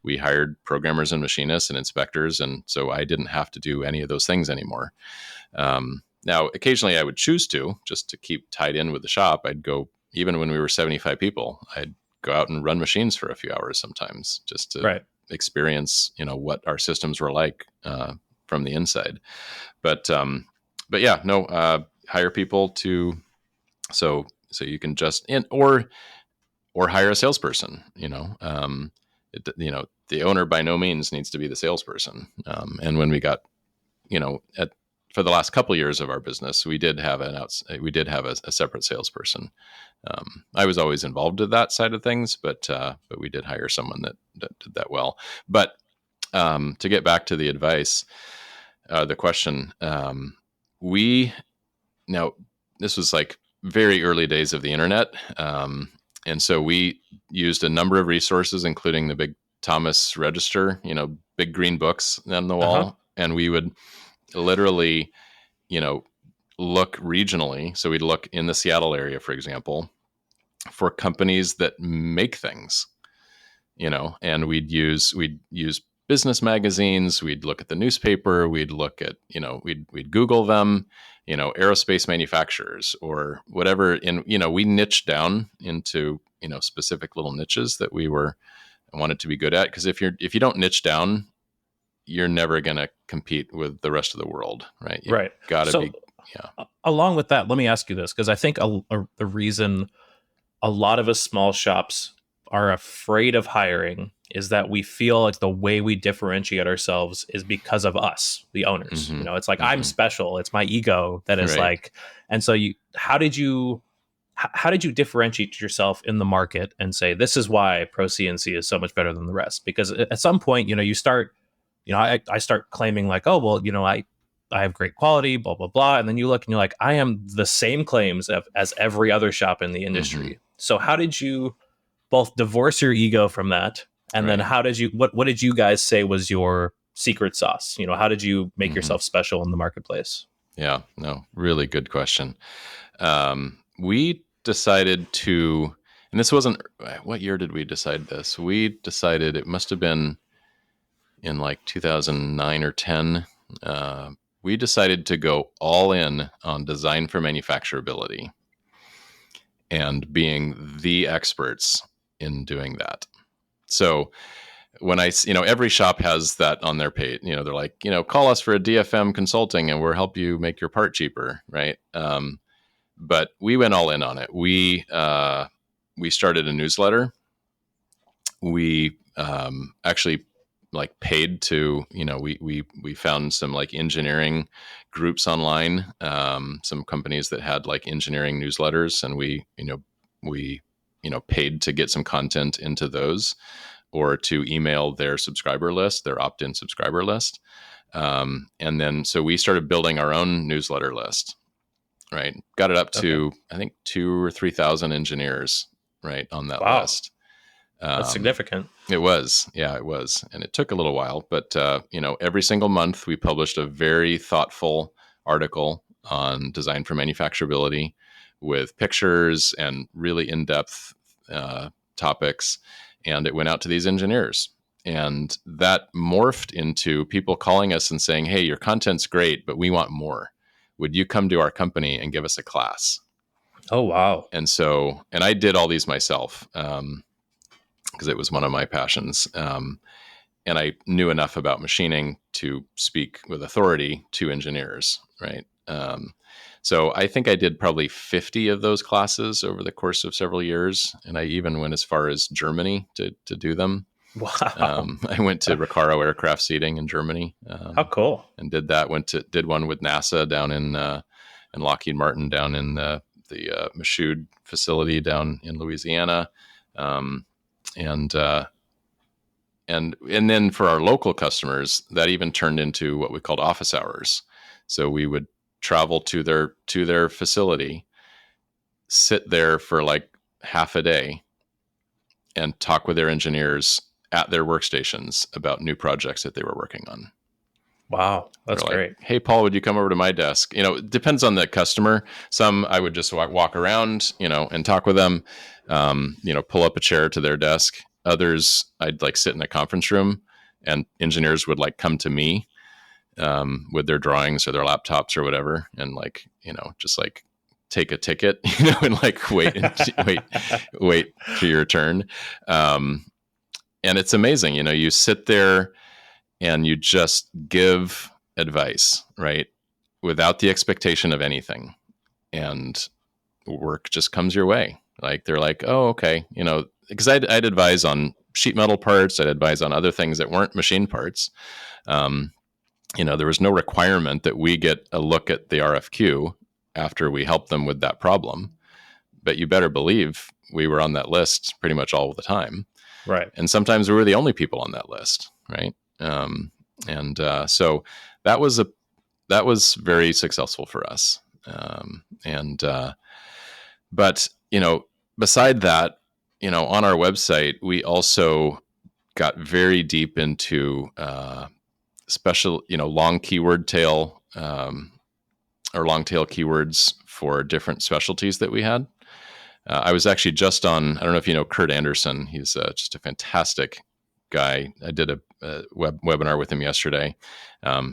we hired programmers and machinists and inspectors, and so I didn't have to do any of those things anymore. Now, occasionally I would choose to, just to keep tied in with the shop. I'd go, even when we were 75 people, I'd go out and run machines for a few hours sometimes, just to Right. experience, what our systems were like from the inside. But yeah, no, hire people to so you can just or hire a salesperson. The owner by no means needs to be the salesperson. And when we got, for the last couple of years of our business, we did have a separate salesperson. I was always involved with that side of things, but we did hire someone that did that well. But to get back to the advice, the question, we now this was like very early days of the internet. And so we used a number of resources, including the big Thomas Register, big green books on the Uh-huh. wall. And we would literally, look regionally. So we'd look in the Seattle area, for example, for companies that make things, and we'd use business magazines. We'd look at the newspaper. We'd look at, we'd Google them, aerospace manufacturers or whatever. And, we niched down into, specific little niches that we wanted to be good at. Cause if you don't niche down, you're never going to compete with the rest of the world. Right. You've Right. got to So, be, yeah. along with that, let me ask you this, because I think the reason a lot of us small shops are afraid of hiring is that we feel like the way we differentiate ourselves is because of us, the owners. Mm-hmm. It's like I'm Mm-hmm. special. It's my ego that is Right. like, and so how did you differentiate yourself in the market and say this is why Pro CNC is so much better than the rest? Because at some point, you start, I start claiming like, oh well, I have great quality, blah blah blah, and then you look and you're like, I am the same claims as every other shop in the Mm-hmm. industry. So how did you both divorce your ego from that, and then Right. how did you what did you guys say was your secret sauce? How did you make Mm-hmm. yourself special in the marketplace? Yeah. No, really good question. We decided to, and this wasn't, what year did we decide this? We decided it must have been in like 2009 or 10. We decided to go all in on design for manufacturability and being the experts in doing that. So when every shop has that on their page, they're like, call us for a DFM consulting and we'll help you make your part cheaper. Right. But we went all in on it. We started a newsletter. We actually like paid to, we found some like engineering groups online, some companies that had like engineering newsletters, and we paid to get some content into those or to email their subscriber list, their opt-in subscriber list. And then so we started building our own newsletter list. Right. Got it up Okay. to, I think, 2,000 or 3,000 engineers, right, on that Wow, list. that's significant. It was. Yeah, it was. And it took a little while. But, every single month we published a very thoughtful article on design for manufacturability with pictures and really in-depth topics. And it went out to these engineers. And that morphed into people calling us and saying, hey, your content's great, but we want more. Would you come to our company and give us a class? Oh wow. And I did all these myself because it was one of my passions. And I knew enough about machining to speak with authority to engineers, right? So I think I did probably 50 of those classes over the course of several years. And I even went as far as Germany to do them. Wow. I went to Recaro Aircraft Seating in Germany, How cool. and did that. Did one with NASA down in and Lockheed Martin down in the Michoud facility down in Louisiana, um, and and then for our local customers, that even turned into what we called office hours. So we would travel to their facility, sit there for like half a day, and talk with their engineers at their workstations about new projects that they were working on. Wow, They're that's like, great. "Hey, Paul, would you come over to my desk?" It depends on the customer. Some I would just walk around, and talk with them. Pull up a chair to their desk. Others, I'd like sit in a conference room, and engineers would like come to me with their drawings or their laptops or whatever, and just like take a ticket, and like wait for your turn. Um, and it's amazing, you sit there and you just give advice, right? Without the expectation of anything. And work just comes your way. Like they're like, oh, okay. Because I'd advise on sheet metal parts, I'd advise on other things that weren't machine parts. Um, there was no requirement that we get a look at the RFQ after we help them with that problem. But you better believe we were on that list pretty much all the time. Right. And sometimes we were the only people on that list, right? So that was very successful for us. But beside that, on our website, we also got very deep into special, long keyword tail or long tail keywords for different specialties that we had. I was actually just on, I don't know if you know Kurt Anderson. He's just a fantastic guy. I did a webinar with him yesterday.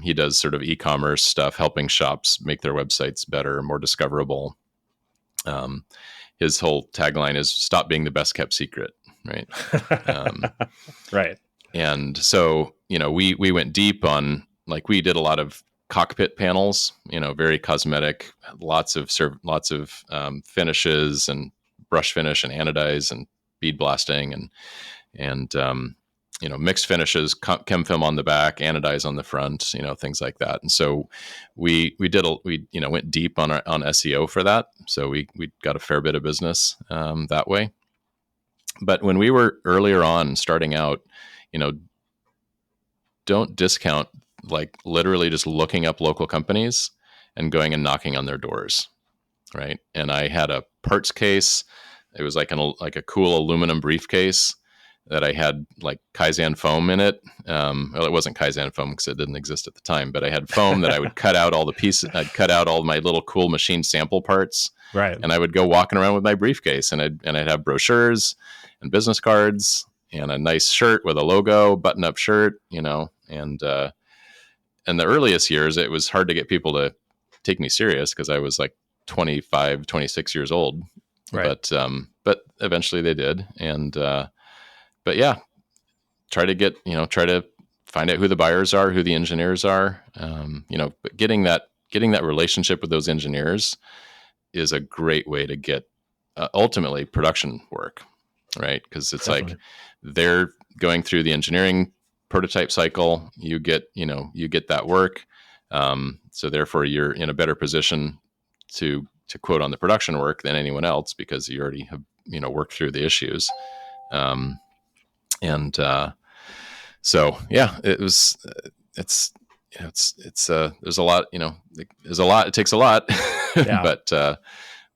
He does sort of e-commerce stuff, helping shops make their websites better, more discoverable. His whole tagline is "Stop being the best kept secret." Right. Right. And so, we went deep on, like, we did a lot of cockpit panels, very cosmetic, lots of finishes and brush finish and anodize and bead blasting and mixed finishes, chem film on the back, anodize on the front, things like that. And so we went deep on SEO for that. So we got a fair bit of business that way. But when we were earlier on starting out, don't discount like literally just looking up local companies and going and knocking on their doors. Right. And I had a parts case. It was like a cool aluminum briefcase that I had like Kaizen foam in it. Well, it wasn't Kaizen foam because it didn't exist at the time, but I had foam that I would cut out all the pieces. I'd cut out all my little cool machine sample parts. Right. And I would go walking around with my briefcase, and I'd have brochures and business cards and a nice shirt with a logo, button-up shirt, and in the earliest years, it was hard to get people to take me serious because I was like 25, 26 years old. Right. But eventually they did. And, but yeah, try to find out who the buyers are, who the engineers are, but getting that relationship with those engineers is a great way to get ultimately production work, right? Because it's Definitely. like they're going through the engineering prototype cycle. You get that work. So therefore you're in a better position to quote on the production work than anyone else because you already have, worked through the issues. So yeah, there's a lot, it takes a lot, Yeah.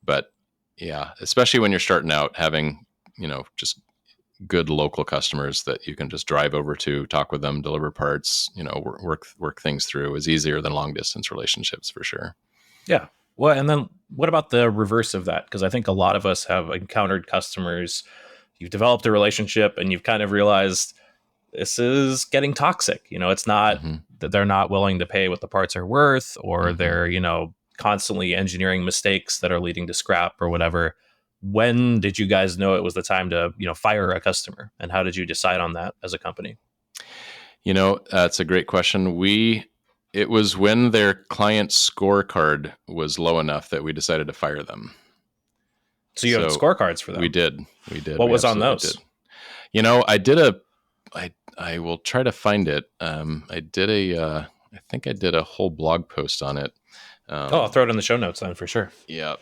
but yeah, especially when you're starting out, having, just good local customers that you can just drive over to, talk with them, deliver parts, work things through is easier than long distance relationships for sure. Yeah. Well, and then what about the reverse of that? Because I think a lot of us have encountered customers. You've developed a relationship and you've kind of realized this is getting toxic. It's not Mm-hmm. that they're not willing to pay what the parts are worth, or Mm-hmm. they're, constantly engineering mistakes that are leading to scrap or whatever. When did you guys know it was the time to, fire a customer? And how did you decide on that as a company? That's a great question. It was when their client scorecard was low enough that we decided to fire them. So you have scorecards for them. We did. What We was on absolutely those? did. I will try to find it. I think I did a whole blog post on it. I'll throw it in the show notes then for sure. Yeah.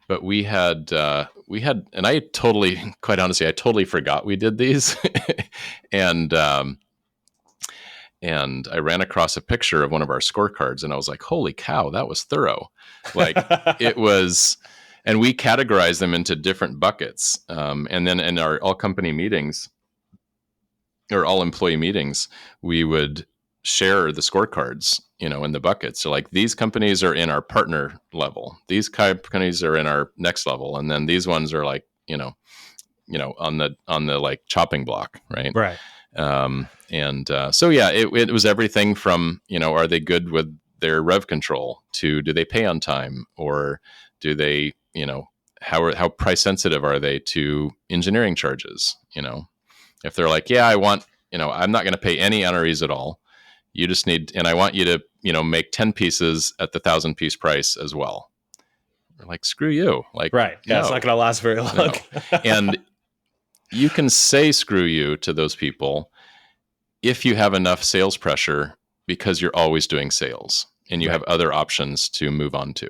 But we had, and I totally, quite honestly, I totally forgot we did these. and I ran across a picture of one of our scorecards and I was like, holy cow, that was thorough. Like it was, and we categorized them into different buckets. And then in our all company meetings or all employee meetings, we would share the scorecards, in the buckets. So like these companies are in our partner level, these companies are in our next level, and then these ones are like, on the like chopping block, right? Right. So yeah, it was everything from, are they good with their rev control to do they pay on time, or do they, how price sensitive are they to engineering charges? If they're like, yeah, I want, I'm not going to pay any NREs at all. You just need, and I want you to, make 10 pieces at the 1,000-piece price as well. We're like, screw you. Like, Right. Yeah, no, it's not going to last very long. no. And you can say screw you to those people if you have enough sales pressure, because you're always doing sales and you Right. have other options to move on to.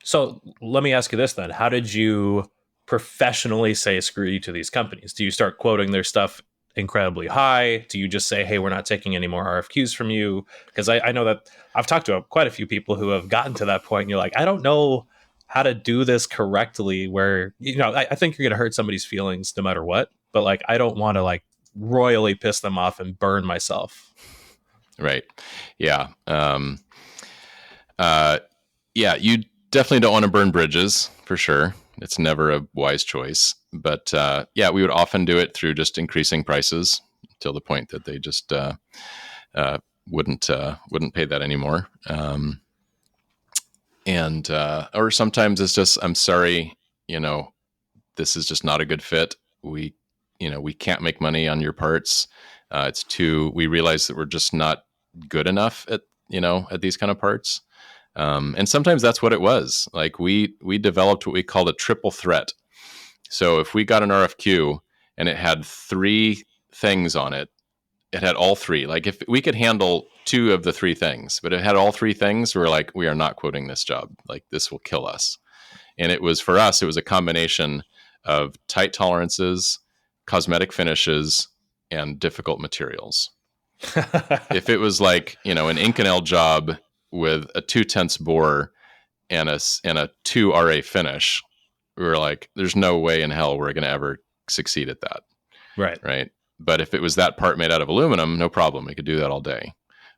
So let me ask you this then. How did you professionally say screw you to these companies? Do you start quoting their stuff incredibly high? Do you just say, hey, we're not taking any more RFQs from you? Because I know that I've talked to quite a few people who have gotten to that point, and you're like, I don't know how to do this correctly, where, I think you're going to hurt somebody's feelings no matter what, but like, I don't want to like royally piss them off and burn myself. Right. Yeah. Yeah, you definitely don't want to burn bridges, for sure. It's never a wise choice. But yeah, we would often do it through just increasing prices till the point that they just wouldn't pay that anymore. Or sometimes it's just, I'm sorry, this is just not a good fit. We can't make money on your parts. We realize that we're just not good enough at these kind of parts. And sometimes that's what it was. Like we developed what we called a triple threat. So if we got an RFQ and it had 3 things on it, it had all 3. Like if we could handle 2 of the 3 things, but it had all 3 things, we're like, we are not quoting this job. Like this will kill us. And it was, for us, it was a combination of tight tolerances, cosmetic finishes, and difficult materials. If it was like, an Inconel job with a 2/10 bore and a 2 RA finish, we were like, there's no way in hell we're going to ever succeed at that. Right. Right. But if it was that part made out of aluminum, no problem. We could do that all day.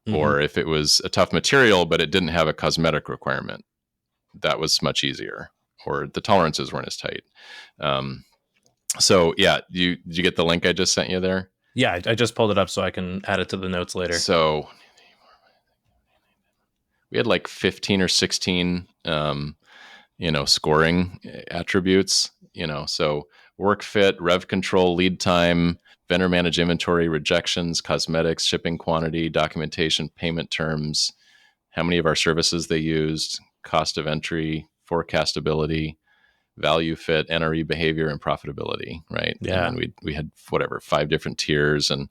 Mm-hmm. Or if it was a tough material, but it didn't have a cosmetic requirement, that was much easier. Or the tolerances weren't as tight. So yeah, did you get the link I just sent you there? Yeah, I just pulled it up so I can add it to the notes later. So we had like 15 or 16, scoring attributes, so work fit, rev control, lead time, vendor manage inventory, rejections, cosmetics, shipping quantity, documentation, payment terms, how many of our services they used, cost of entry, forecastability, value fit, NRE behavior, and profitability, right? Yeah. And we had 5 different tiers, and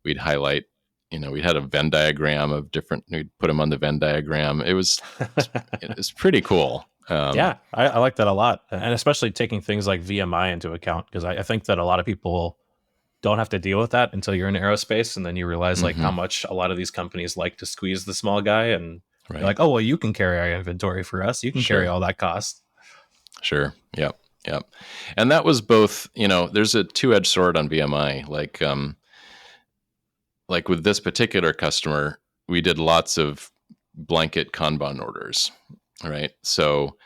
we'd highlight, we had a Venn diagram of different, we'd put them on the Venn diagram. It was pretty cool. Yeah, I like that a lot. And especially taking things like VMI into account, because I think that a lot of people don't have to deal with that until you're in aerospace. And then you realize like how much a lot of these companies like to squeeze the small guy. And you're like, oh, well, you can carry our inventory for us. You can carry all that cost. Sure. Yep. And that was both, there's a 2-edged sword on VMI. Like with this particular customer, we did lots of blanket Kanban orders, right? So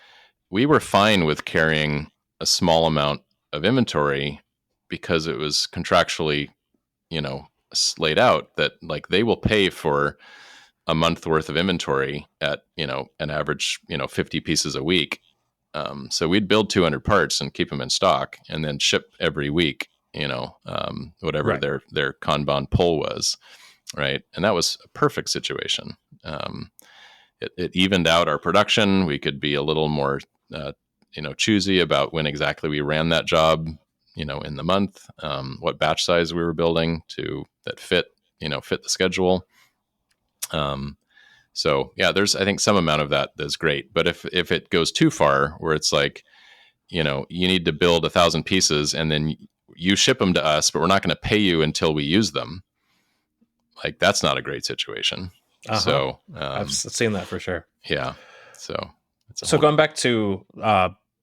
we were fine with carrying a small amount of inventory because it was contractually, laid out that like they will pay for a month worth of inventory at, an average, 50 pieces a week. So we'd build 200 parts and keep them in stock and then ship every week, whatever their Kanban pull was. Right. And that was a perfect situation. It evened out our production. We could be a little more, choosy about when exactly we ran that job, in the month, what batch size we were building that fit the schedule. So yeah, there's, I think, some amount of that that's great. But if it goes too far where it's like, you need to build 1,000 pieces and then you ship them to us, but we're not going to pay you until we use them. Like that's not a great situation. So I've seen that for sure. Yeah. So going back to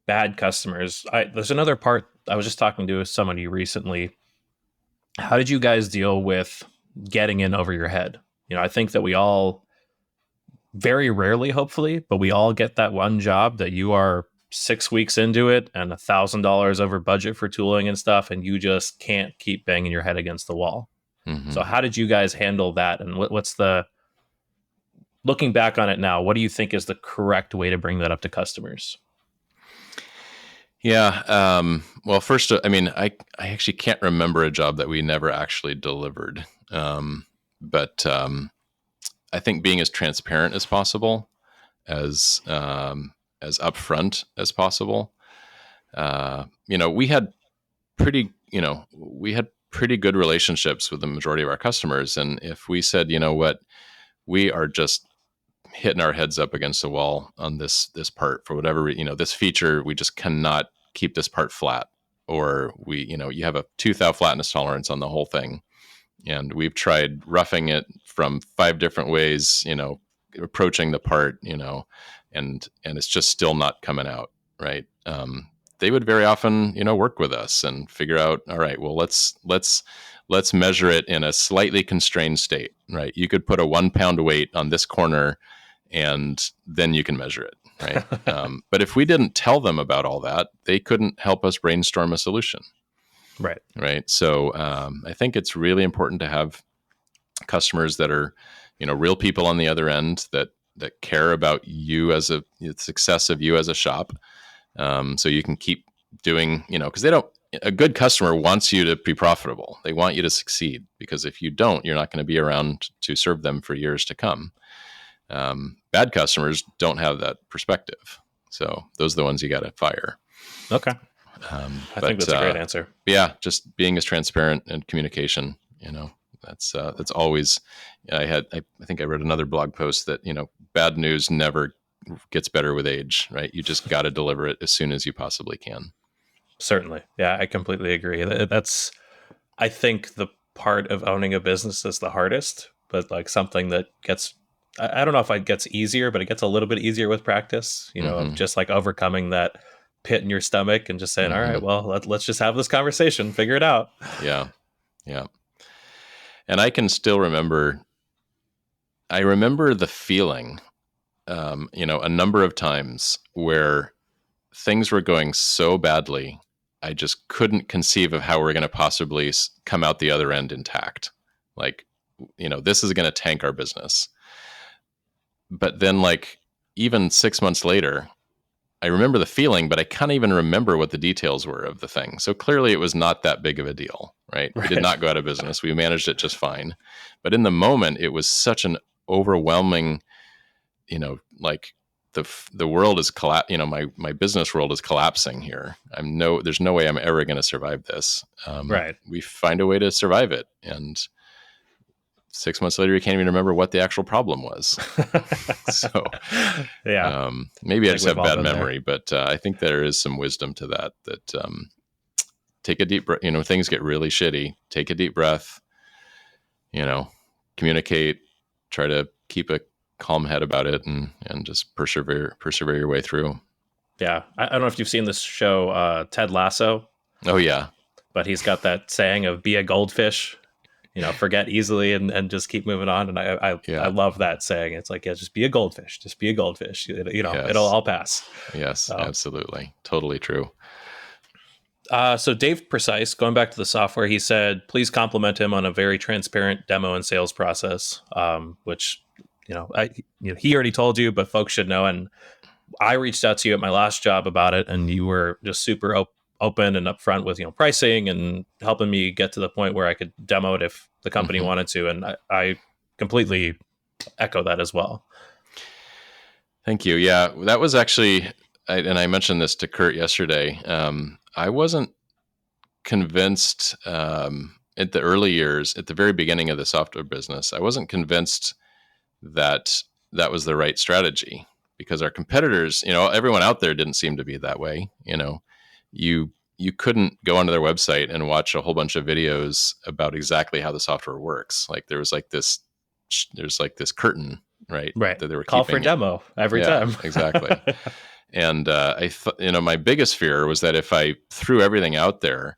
bad customers, there's another part. I was just talking to somebody recently. How did you guys deal with getting in over your head? I think that we all very rarely, hopefully, but we all get that one job that you are 6 weeks into it and $1,000 over budget for tooling and stuff, and you just can't keep banging your head against the wall. Mm-hmm. So how did you guys handle that? And what's the, looking back on it now, what do you think is the correct way to bring that up to customers? Yeah. Well, first, I mean, I actually can't remember a job that we never actually delivered. But I think being as transparent as possible, as upfront as possible. We had pretty good relationships with the majority of our customers, and if we said, you know what, we are just hitting our heads up against the wall on this part for whatever, this feature, we just cannot keep this part flat, or you have a 2 thou flatness tolerance on the whole thing, and we've tried roughing it from 5 different ways, approaching the part, and it's just still not coming out right. They would very often, work with us and figure out, all right, well, let's measure it in a slightly constrained state, right? You could put a 1 pound weight on this corner, and then you can measure it, right? But if we didn't tell them about all that, they couldn't help us brainstorm a solution. Right. So I think it's really important to have customers that are, real people on the other end that care about you as the success of you as a shop. So you can keep doing, because a good customer wants you to be profitable. They want you to succeed, because if you don't, you're not going to be around to serve them for years to come. Bad customers don't have that perspective. So those are the ones you got to fire. Okay. I think that's a great answer. Yeah. Just being as transparent and communication, that's always, I think I read another blog post that, bad news never gets better with age, right? You just got to deliver it as soon as you possibly can. Certainly. Yeah, I completely agree. That's, I think, the part of owning a business that's the hardest, but like something that gets, I don't know if it gets easier, but it gets a little bit easier with practice, of just like overcoming that pit in your stomach and just saying, all right, well, let's just have this conversation, figure it out. Yeah. Yeah. And I can still remember, the feeling, a number of times where things were going so badly, I just couldn't conceive of how we're going to possibly come out the other end intact. Like, this is going to tank our business. But then, like, even 6 months later, I remember the feeling, but I can't even remember what the details were of the thing. So clearly it was not that big of a deal, right? We did not go out of business. We managed it just fine. But in the moment, it was such an overwhelming, like the world is my business world is collapsing here. There's no way I'm ever going to survive this. Right. We find a way to survive it. And 6 months later, you can't even remember what the actual problem was. So, yeah, maybe I just have bad memory, but I think there is some wisdom to that. Take a deep breath. Things get really shitty. Take a deep breath. Communicate. Try to keep a calm head about it, and just persevere your way through. Yeah, I don't know if you've seen this show, Ted Lasso. Oh yeah, but he's got that saying of "be a goldfish." Forget easily and just keep moving on. And I love that saying. It's like, just be a goldfish. Just be a goldfish. Yes. It'll all pass. Yes, absolutely. Totally true. So Dave Precise, going back to the software, he said, please compliment him on a very transparent demo and sales process, which, he already told you, but folks should know. And I reached out to you at my last job about it, and you were just super open and upfront with pricing and helping me get to the point where I could demo it if the company wanted to, and I completely echo that as well. Thank you. Yeah, that was actually, and I mentioned this to Kurt yesterday. I wasn't convinced at the early years, at the very beginning of the software business. I wasn't convinced that was the right strategy, because our competitors, everyone out there didn't seem to be that way. You couldn't go onto their website and watch a whole bunch of videos about exactly how the software works. Like there's this curtain, right? Right. That they were call keeping for demo every time. Exactly. And I thought, my biggest fear was that if I threw everything out there,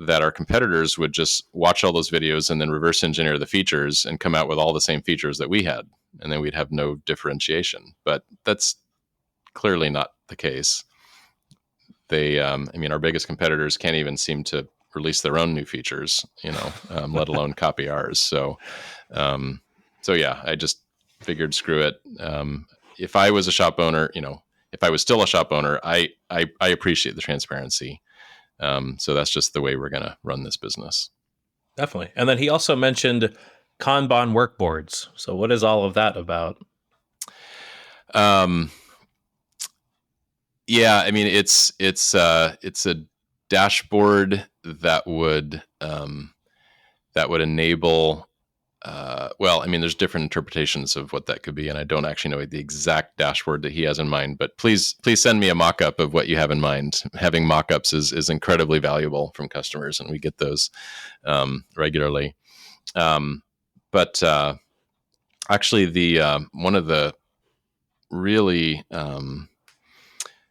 that our competitors would just watch all those videos and then reverse engineer the features and come out with all the same features that we had. And then we'd have no differentiation. But that's clearly not the case. Our biggest competitors can't even seem to release their own new features, let alone copy ours. So yeah, I just figured, screw it. If I was a shop owner, if I was still a shop owner, I appreciate the transparency. So that's just the way we're going to run this business. Definitely. And then he also mentioned Kanban workboards. So what is all of that about? Yeah, I mean, it's a dashboard that would enable. There's different interpretations of what that could be, and I don't actually know the exact dashboard that he has in mind. But please send me a mock-up of what you have in mind. Having mock-ups is incredibly valuable from customers, and we get those regularly. But actually, the one of the really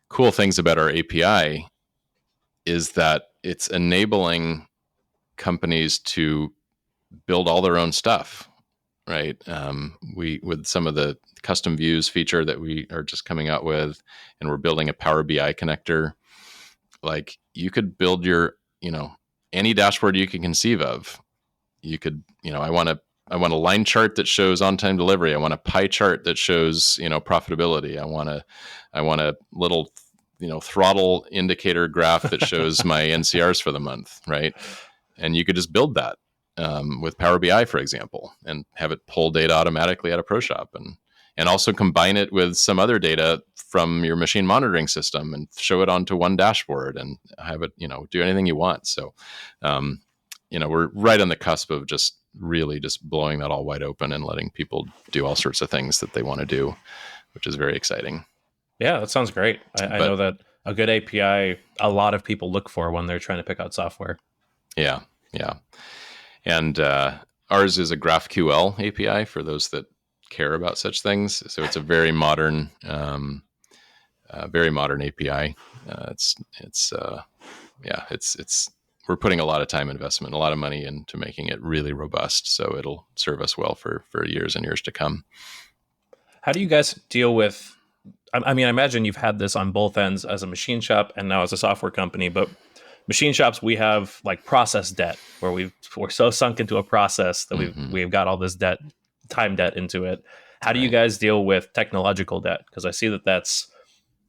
cool things about our API is that it's enabling companies to build all their own stuff, right? We, with some of the custom views feature that we are just coming out with, and we're building a Power BI connector. Like, you could build your, any dashboard you can conceive of. You could, I want a line chart that shows on-time delivery. I want a pie chart that shows, profitability. I want a little, throttle indicator graph that shows my NCRs for the month, right? And you could just build that with Power BI, for example, and have it pull data automatically out of ProShop, and also combine it with some other data from your machine monitoring system and show it onto one dashboard and have it, do anything you want. So, we're right on the cusp of just really just blowing that all wide open and letting people do all sorts of things that they want to do, which is very exciting. Yeah, that sounds great. I know that a good API, a lot of people look for when they're trying to pick out software. Yeah. And ours is a GraphQL API for those that care about such things. So it's a very modern API. We're putting a lot of time investment, a lot of money into making it really robust. So it'll serve us well for years and years to come. How do you guys deal with, I imagine you've had this on both ends as a machine shop and now as a software company, but machine shops, we have like process debt where we're so sunk into a process that we've got all this debt, time debt into it. How do you guys deal with technological debt? Because I see that that's,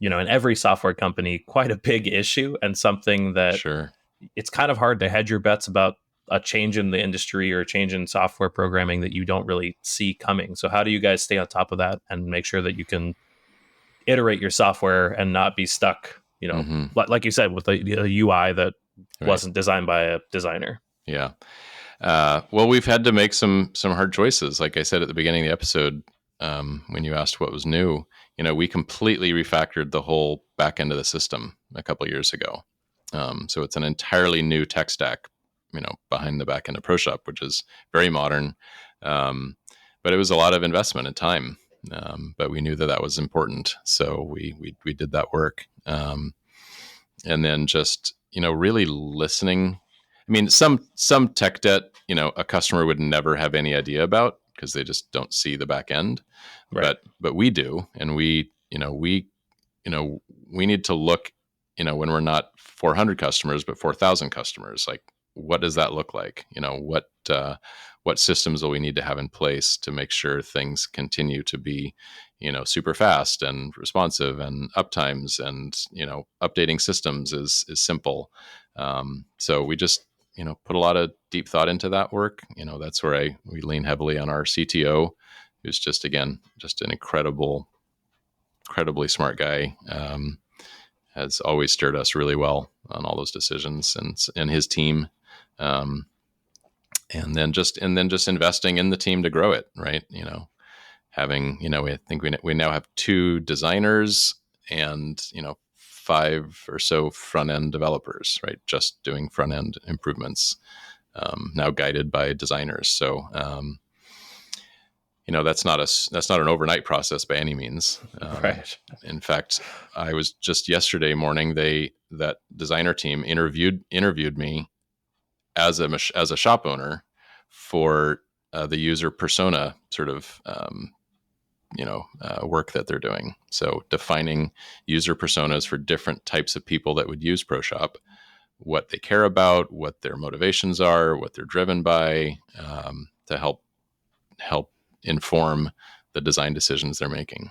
in every software company, quite a big issue, and something that it's kind of hard to hedge your bets about a change in the industry or a change in software programming that you don't really see coming. So how do you guys stay on top of that and make sure that you can iterate your software and not be stuck, like you said, with a UI that wasn't designed by a designer? Yeah. Well, we've had to make some hard choices. Like I said at the beginning of the episode, when you asked what was new, we completely refactored the whole back end of the system a couple of years ago. So it's an entirely new tech stack, behind the back end of ProShop, which is very modern. But it was a lot of investment and time. But we knew that was important. So we did that work. And then just, really listening. I mean, some tech debt, a customer would never have any idea about because they just don't see the back end. Right. But we do. And we need to look, when we're not 400 customers, but 4,000 customers, like, what does that look like? What systems will we need to have in place to make sure things continue to be, super fast and responsive, and uptimes, and, updating systems is simple. So we just, put a lot of deep thought into that work. That's where we lean heavily on our CTO, who's just an incredibly smart guy. Has always steered us really well on all those decisions, and his team. And then just investing in the team to grow it, right? Having, I think we now have 2 designers and, 5 or so front end developers, right? Just doing front end improvements, now guided by designers. So, that's not an overnight process by any means. Right. In fact, I was just yesterday morning, that designer team interviewed me as a shop owner for the user persona sort of work that they're doing. So defining user personas for different types of people that would use ProShop, what they care about, what their motivations are, what they're driven by, to help inform the design decisions they're making.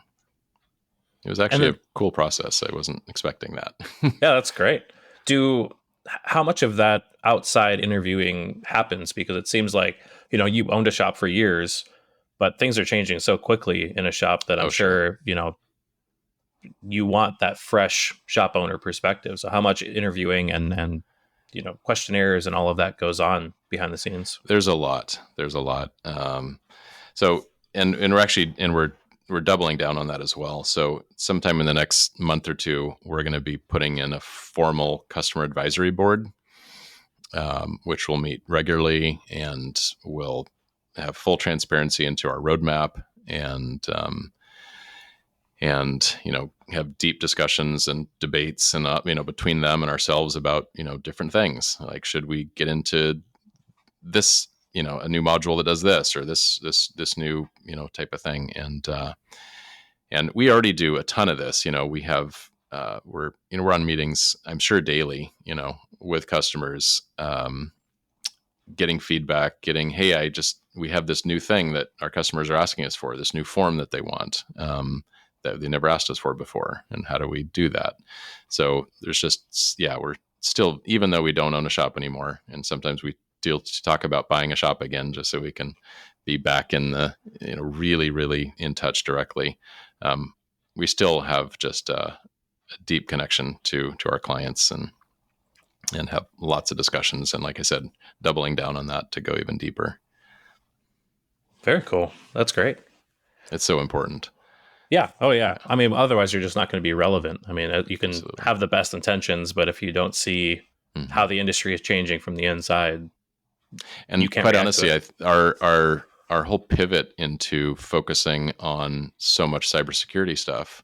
It was And actually a then, cool process. I wasn't expecting that. yeah, that's great. Do How much of that outside interviewing happens? Because it seems like, you owned a shop for years, but things are changing so quickly in a shop that I'm Oh, sure. sure, you want that fresh shop owner perspective. So how much interviewing and questionnaires and all of that goes on behind the scenes? There's a lot. There's a lot. So, and we're doubling down on that as well. So sometime in the next month or two, we're going to be putting in a formal customer advisory board, which will meet regularly and will have full transparency into our roadmap and have deep discussions and debates and between them and ourselves about different things, like should we get into this, a new module that does this, or this new type of thing. And we already do a ton of this. We have we're on meetings, I'm sure daily, with customers, getting feedback, hey, we have this new thing that our customers are asking us for, this new form that they want, that they never asked us for before, and how do we do that? So there's we're still, even though we don't own a shop anymore, and sometimes we deal to talk about buying a shop again, just so we can be back in the really, really in touch directly. We still have just a deep connection to our clients, and have lots of discussions, and like I said, doubling down on that to go even deeper. Very cool. That's great. It's so important. Yeah. Oh, yeah. I mean, otherwise you're just not going to be relevant. I mean, you can Absolutely. have the best intentions, but if you don't see Mm-hmm. how the industry is changing from the inside, you And can't quite react to honestly, it. our whole pivot into focusing on so much cybersecurity stuff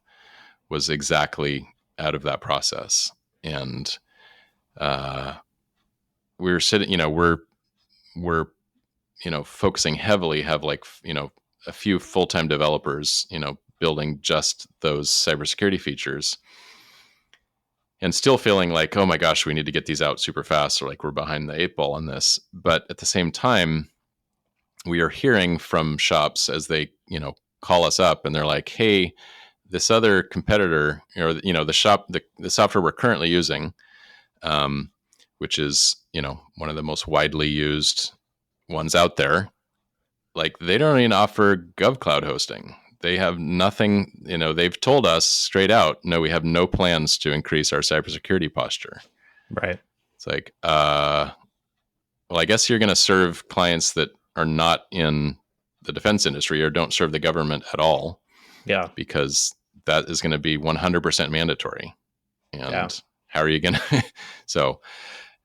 was exactly out of that process. And we're sitting, we're focusing heavily, have a few full-time developers, building just those cybersecurity features, and still feeling like, oh my gosh, we need to get these out super fast, or like we're behind the eight ball on this. But at the same time, we are hearing from shops as they, call us up, and they're like, hey, this other competitor, or the software we're currently using, which is one of the most widely used ones out there, like they don't even offer GovCloud hosting. They have nothing. They've told us straight out, no, we have no plans to increase our cybersecurity posture. Right. It's like, well, I guess you're going to serve clients that are not in the defense industry or don't serve the government at all, Yeah. because that is going to be 100% mandatory. Yeah. And how are you going to? So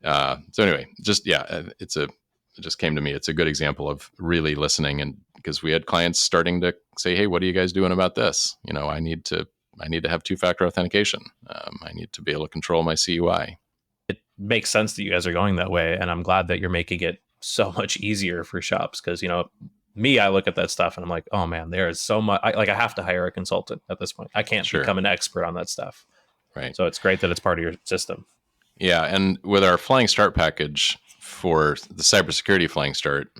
anyway, it just came to me. It's a good example of really listening, and because we had clients starting to say, hey, what are you guys doing about this? I need to have two-factor authentication. I need to be able to control my CUI. It makes sense that you guys are going that way. And I'm glad that you're making it so much easier for shops. Cause, I look at that stuff and I'm like, oh man, there is so much. I have to hire a consultant at this point. I can't Sure. become an expert on that stuff. Right. So it's great that it's part of your system. Yeah. And with our Flying Start package for the cybersecurity Flying Start,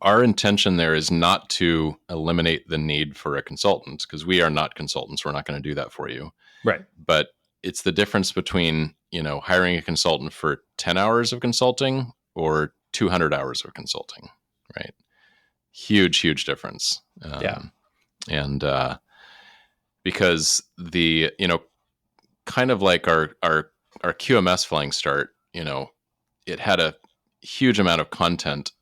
our intention there is not to eliminate the need for a consultant, because we are not consultants. We're not going to do that for you. Right. But it's the difference between, hiring a consultant for 10 hours of consulting or 200 hours of consulting, right? Huge, huge difference. Yeah. And because kind of like our QMS Flying Start, it had a huge amount of content,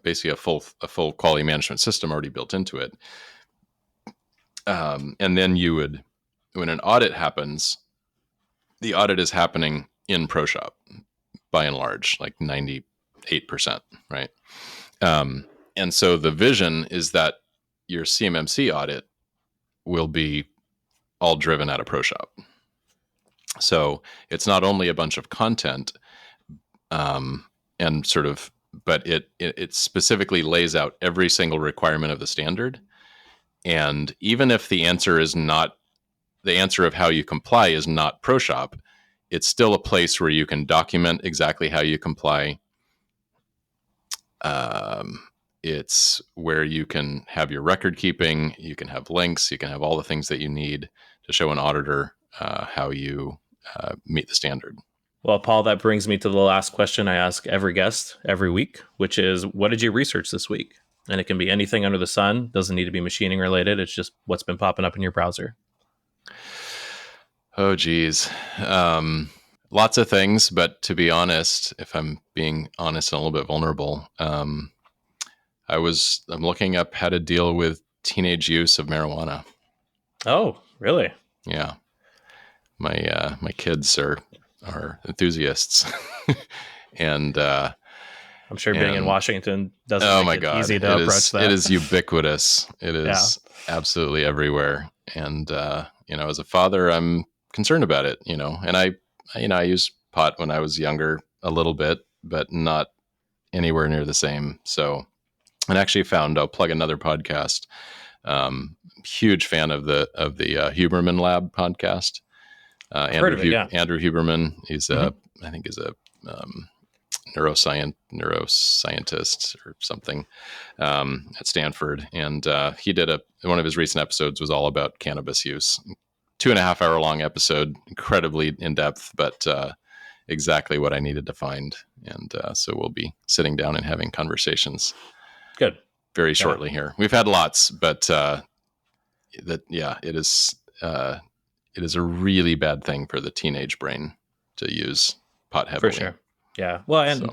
basically a full quality management system already built into it. And then when an audit happens, the audit is happening in ProShop by and large, like 98%, right? And so the vision is that your CMMC audit will be all driven out of ProShop. So it's not only a bunch of content, and sort of, but it specifically lays out every single requirement of the standard. And even if the answer is not the answer of how you comply is not ProShop, it's still a place where you can document exactly how you comply. It's where you can have your record keeping, you can have links, you can have all the things that you need to show an auditor how you meet the standard. Well, Paul, that brings me to the last question I ask every guest every week, which is, what did you research this week? And it can be anything under the sun. Doesn't need to be machining related. It's just what's been popping up in your browser. Oh, geez. Lots of things, but to be honest, if I'm being honest and a little bit vulnerable, I'm looking up how to deal with teenage use of marijuana. Oh, really? Yeah. My kids are enthusiasts. and I'm sure being in Washington doesn't oh make my it God, easy to approach that. It is ubiquitous. It is absolutely everywhere. And as a father, I'm concerned about it, and I used pot when I was younger a little bit, but not anywhere near the same. So, and actually I'll plug another podcast. Huge fan of the Huberman Lab podcast. Andrew Huberman, he's I think is a neuroscientist or something at Stanford, and he did one of his recent episodes was all about cannabis use. 2.5 hour long episode, incredibly in depth, but exactly what I needed to find. And so we'll be sitting down and having conversations. Good. Very shortly here. We've had lots, but it is a really bad thing for the teenage brain to use pot heavily. For sure. Yeah. Well, and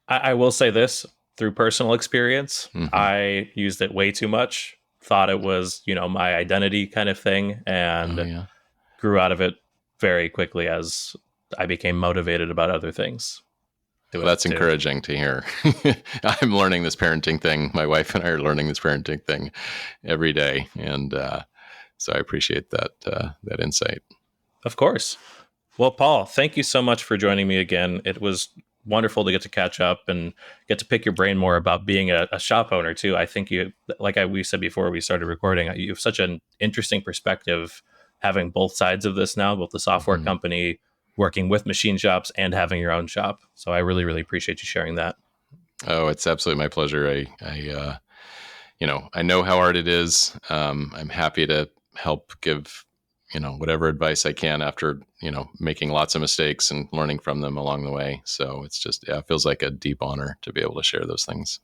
I will say this through personal experience, I used it way too much, thought it was, my identity kind of thing, and grew out of it very quickly as I became motivated about other things. Well, that's encouraging to hear. I'm learning this parenting thing. My wife and I are learning this parenting thing every day. And so I appreciate that insight. Of course. Well, Paul, thank you so much for joining me again. It was wonderful to get to catch up and get to pick your brain more about being a shop owner too. I think we said before we started recording, you have such an interesting perspective having both sides of this now, both the software company, working with machine shops, and having your own shop. So I really, really appreciate you sharing that. Oh, it's absolutely my pleasure. I know how hard it is. I'm happy to help give, whatever advice I can after, making lots of mistakes and learning from them along the way. So it's just, it feels like a deep honor to be able to share those things.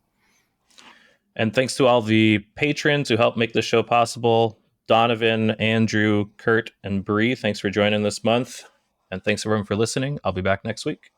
And thanks to all the patrons who helped make this show possible. Donovan, Andrew, Kurt, and Bree, thanks for joining this month. And thanks everyone for listening. I'll be back next week.